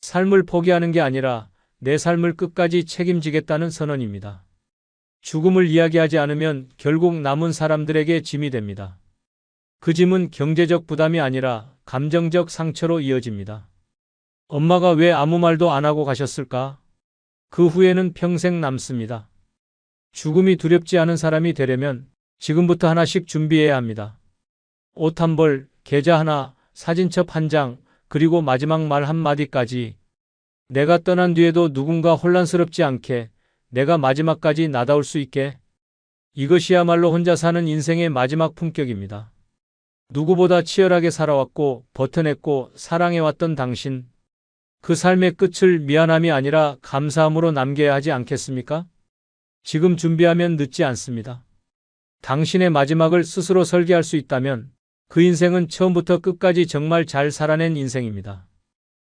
삶을 포기하는 게 아니라 내 삶을 끝까지 책임지겠다는 선언입니다. 죽음을 이야기하지 않으면 결국 남은 사람들에게 짐이 됩니다. 그 짐은 경제적 부담이 아니라 감정적 상처로 이어집니다. 엄마가 왜 아무 말도 안 하고 가셨을까? 그 후회는 평생 남습니다. 죽음이 두렵지 않은 사람이 되려면 지금부터 하나씩 준비해야 합니다. 옷 한 벌, 계좌 하나, 사진첩 한 장, 그리고 마지막 말 한마디까지. 내가 떠난 뒤에도 누군가 혼란스럽지 않게, 내가 마지막까지 나다울 수 있게. 이것이야말로 혼자 사는 인생의 마지막 품격입니다. 누구보다 치열하게 살아왔고 버텨냈고 사랑해왔던 당신. 그 삶의 끝을 미안함이 아니라 감사함으로 남겨야 하지 않겠습니까? 지금 준비하면 늦지 않습니다. 당신의 마지막을 스스로 설계할 수 있다면 그 인생은 처음부터 끝까지 정말 잘 살아낸 인생입니다.